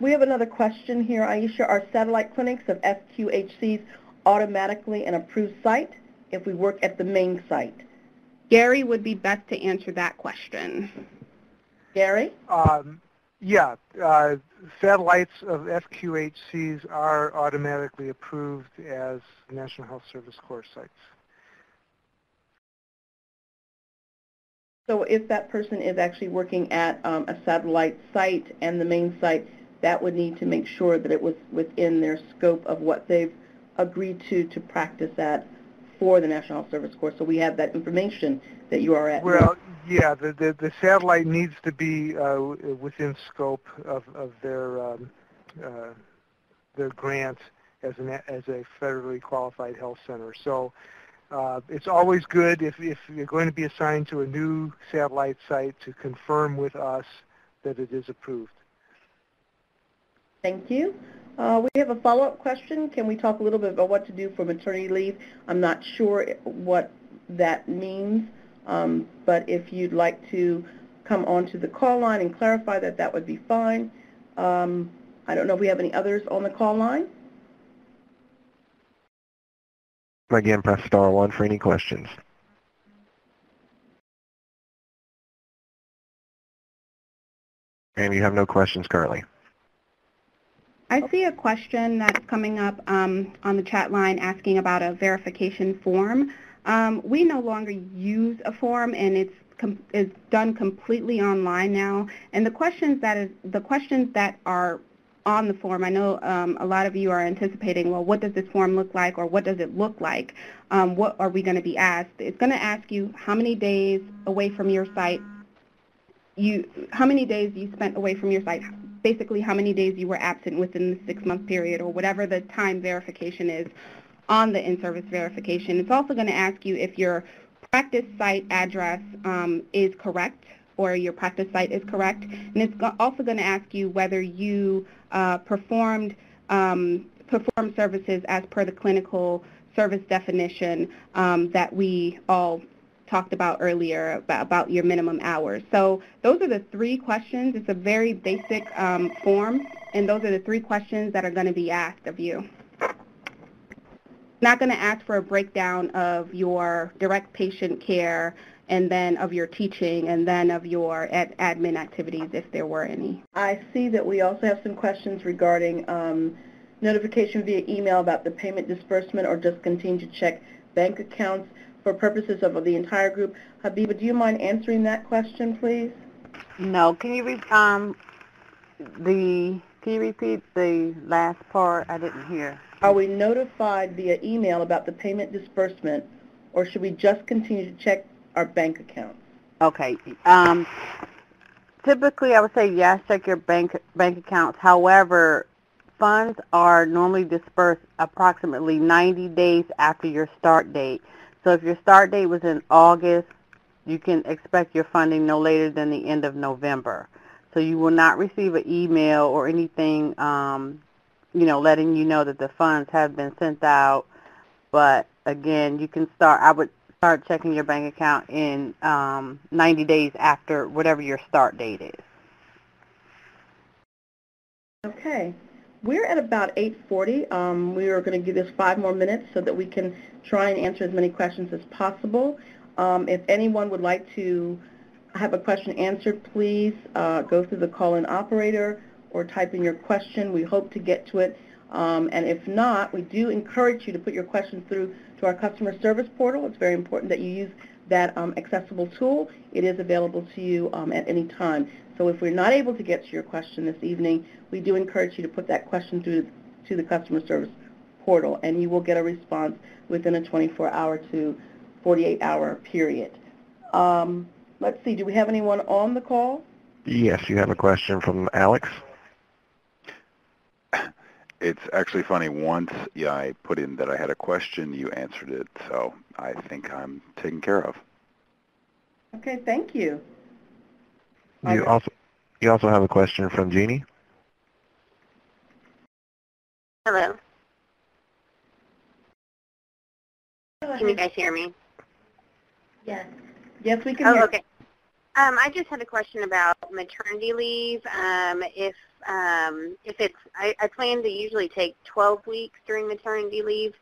We have another question here, Aisha. Are satellite clinics of FQHCs automatically an approved site if we work at the main site? Gary would be best to answer that question. Gary? Yeah, satellites of FQHCs are automatically approved as National Health Service Corps sites. So if that person is actually working at a satellite site and the main site, that would need to make sure that it was within their scope of what they've agreed to practice at for the National Health Service Corps. So we have that information that you are at. Well, yeah, the satellite needs to be within scope of their grant as a federally qualified health center. So it's always good if you're going to be assigned to a new satellite site to confirm with us that it is approved. Thank you. We have a follow-up question. Can we talk a little bit about what to do for maternity leave? I'm not sure what that means, but if you'd like to come onto the call line and clarify that, that would be fine. I don't know if we have any others on the call line. Again, press star 1 for any questions. And you have no questions currently. I see a question that's coming up on the chat line asking about a verification form. We no longer use a form, and it's done completely online now. And the questions that are on the form, I know a lot of you are anticipating, well, what does this form look like, or what does it look like? What are we going to be asked? It's going to ask you how many days away from your site how many days you spent away from your site, basically how many days you were absent within the 6-month period, or whatever the time verification is on the in-service verification. It's also going to ask you if your practice site address is correct, or your practice site is correct. And it's also going to ask you whether you performed services as per the clinical service definition that we all talked about earlier about your minimum hours. So those are the 3 questions. It's a very basic form, and those are the 3 questions that are going to be asked of you. It's not going to ask for a breakdown of your direct patient care, and then of your teaching, and then of your admin activities, if there were any. I see that we also have some questions regarding notification via email about the payment disbursement, or just continue to check bank accounts for purposes of the entire group. Habiba, do you mind answering that question, please? No. Can you repeat the last part? I didn't hear. Are we notified via email about the payment disbursement, or should we just continue to check our bank accounts? Okay. Typically, I would say yes, check your bank accounts. However, funds are normally dispersed approximately 90 days after your start date. So if your start date was in August, you can expect your funding no later than the end of November. So you will not receive an email or anything, letting you know that the funds have been sent out. But again, you can I would start checking your bank account in 90 days after whatever your start date is. Okay. We're at about 8:40. We are going to give this 5 more minutes so that we can try and answer as many questions as possible. If anyone would like to have a question answered, please go through the call-in operator or type in your question. We hope to get to it. And if not, we do encourage you to put your questions through to our customer service portal. It's very important that you use that accessible tool. It is available to you at any time. So if we're not able to get to your question this evening, we do encourage you to put that question through to the customer service portal, and you will get a response within a 24-hour to 48-hour period. Let's see, do we have anyone on the call? Yes, you have a question from Alex. It's actually funny. Once I put in that I had a question, you answered it, so I think I'm taken care of. Okay, thank you. You also have a question from Jeannie. Hello. Can you guys hear me? Yes. Yes, we can hear you. Okay. I just had a question about maternity leave. If it's, I plan to usually take 12 weeks during maternity leave.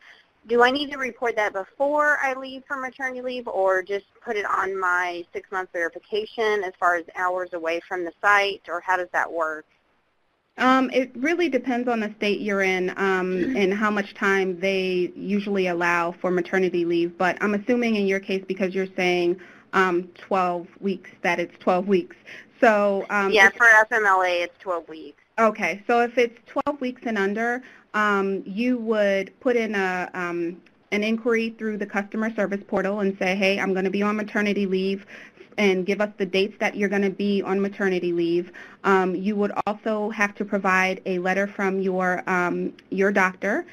Do I need to report that before I leave for maternity leave, or just put it on my 6-month verification as far as hours away from the site, or how does that work? It really depends on the state you're in and how much time they usually allow for maternity leave. But I'm assuming in your case, because you're saying 12 weeks, that it's 12 weeks. So yeah, for FMLA, it's 12 weeks. Okay, so if it's 12 weeks and under, you would put in an inquiry through the customer service portal and say, hey, I'm going to be on maternity leave, and give us the dates that you're going to be on maternity leave. You would also have to provide a letter from your doctor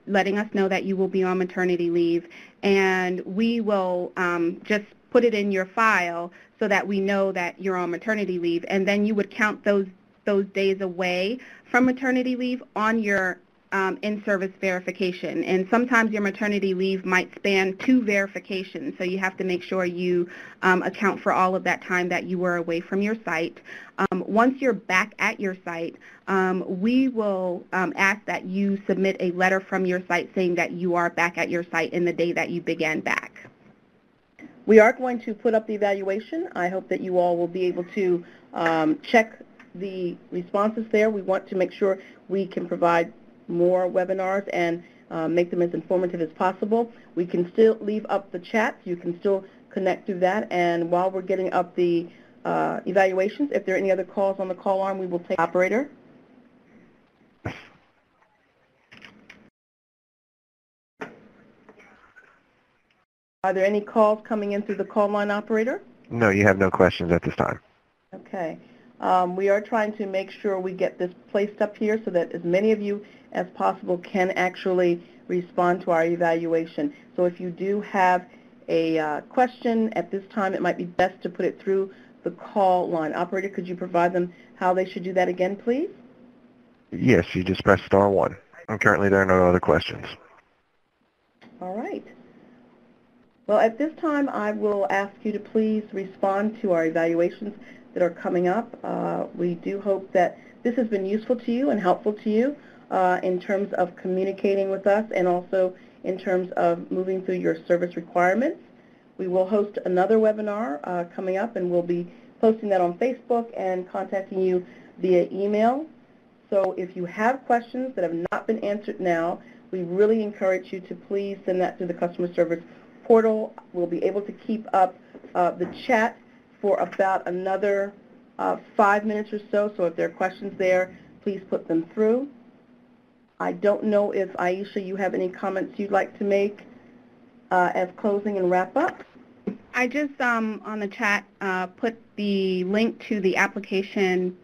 letting us know that you will be on maternity leave, and we will just put it in your file so that we know that you're on maternity leave, and then you would count those days away from maternity leave on your in-service verification. And sometimes your maternity leave might span 2 verifications, so you have to make sure you account for all of that time that you were away from your site. Once you're back at your site, we will ask that you submit a letter from your site saying that you are back at your site in the day that you began back. We are going to put up the evaluation. I hope that you all will be able to check the responses there. We want to make sure we can provide more webinars and make them as informative as possible. We can still leave up the chat. You can still connect through that. And while we're getting up the evaluations, if there are any other calls on the call arm, we will take operator. Are there any calls coming in through the call line, operator? No, you have no questions at this time. Okay. We are trying to make sure we get this placed up here so that as many of you as possible can actually respond to our evaluation. So if you do have a question at this time, it might be best to put it through the call line. Operator, could you provide them how they should do that again, please? Yes, you just press *1. And currently there are no other questions. All right. Well, at this time, I will ask you to please respond to our evaluations that are coming up. We do hope that this has been useful to you and helpful to you in terms of communicating with us and also in terms of moving through your service requirements. We will host another webinar coming up, and we'll be posting that on Facebook and contacting you via email. So if you have questions that have not been answered now, we really encourage you to please send that to the customer service portal. We'll be able to keep up the chat for about another 5 minutes or so. So if there are questions there, please put them through. I don't know if, Aisha, you have any comments you'd like to make as closing and wrap up? I just, on the chat, put the link to the application,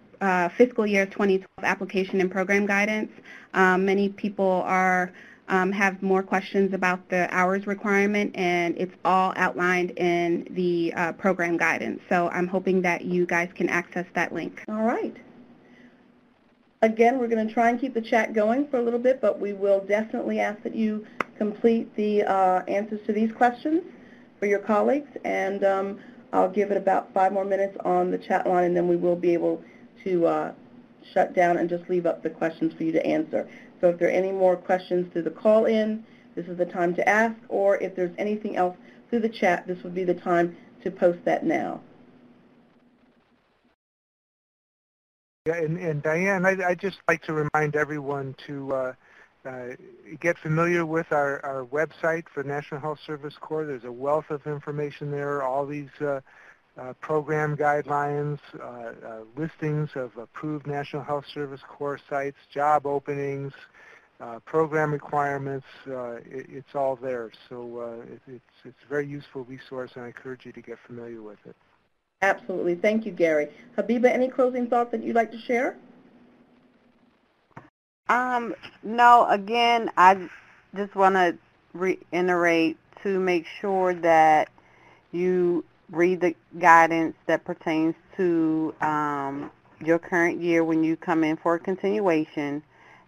fiscal year 2012 application and program guidance. Many people have more questions about the hours requirement, and it's all outlined in the program guidance. So I'm hoping that you guys can access that link. All right. Again, we're going to try and keep the chat going for a little bit, but we will definitely ask that you complete the answers to these questions for your colleagues, and I'll give it about 5 more minutes on the chat line, and then we will be able to shut down and just leave up the questions for you to answer. So if there are any more questions through the call-in, this is the time to ask, or if there's anything else through the chat, this would be the time to post that now. Yeah, and Diane, I'd just like to remind everyone to get familiar with our website for National Health Service Corps. There's a wealth of information there, all these program guidelines, listings of approved National Health Service Corps sites, job openings, program requirements. It's all there. So it's a very useful resource, and I encourage you to get familiar with it. Absolutely. Thank you, Gary. Habiba, any closing thoughts that you'd like to share? No, again, I just want to reiterate to make sure that you read the guidance that pertains to your current year when you come in for a continuation.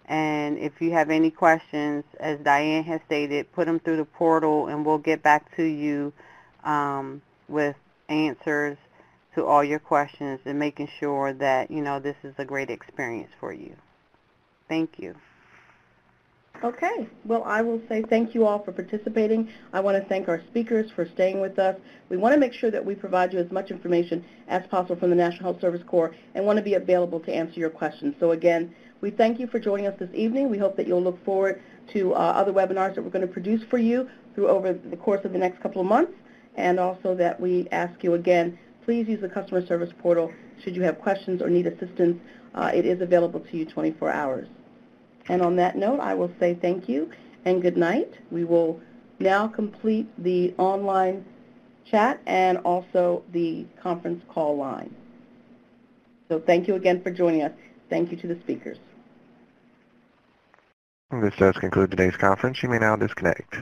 And if you have any questions, as Diane has stated, put them through the portal and we'll get back to you with answers to all your questions and making sure that, you know, this is a great experience for you. Thank you. Okay. Well, I will say thank you all for participating. I want to thank our speakers for staying with us. We want to make sure that we provide you as much information as possible from the National Health Service Corps and want to be available to answer your questions. So again, we thank you for joining us this evening. We hope that you'll look forward to other webinars that we're going to produce for you through over the course of the next couple of months, and also that we ask you again, please use the customer service portal should you have questions or need assistance. It is available to you 24 hours. And on that note, I will say thank you and good night. We will now complete the online chat and also the conference call line. So thank you again for joining us. Thank you to the speakers. This does conclude today's conference. You may now disconnect.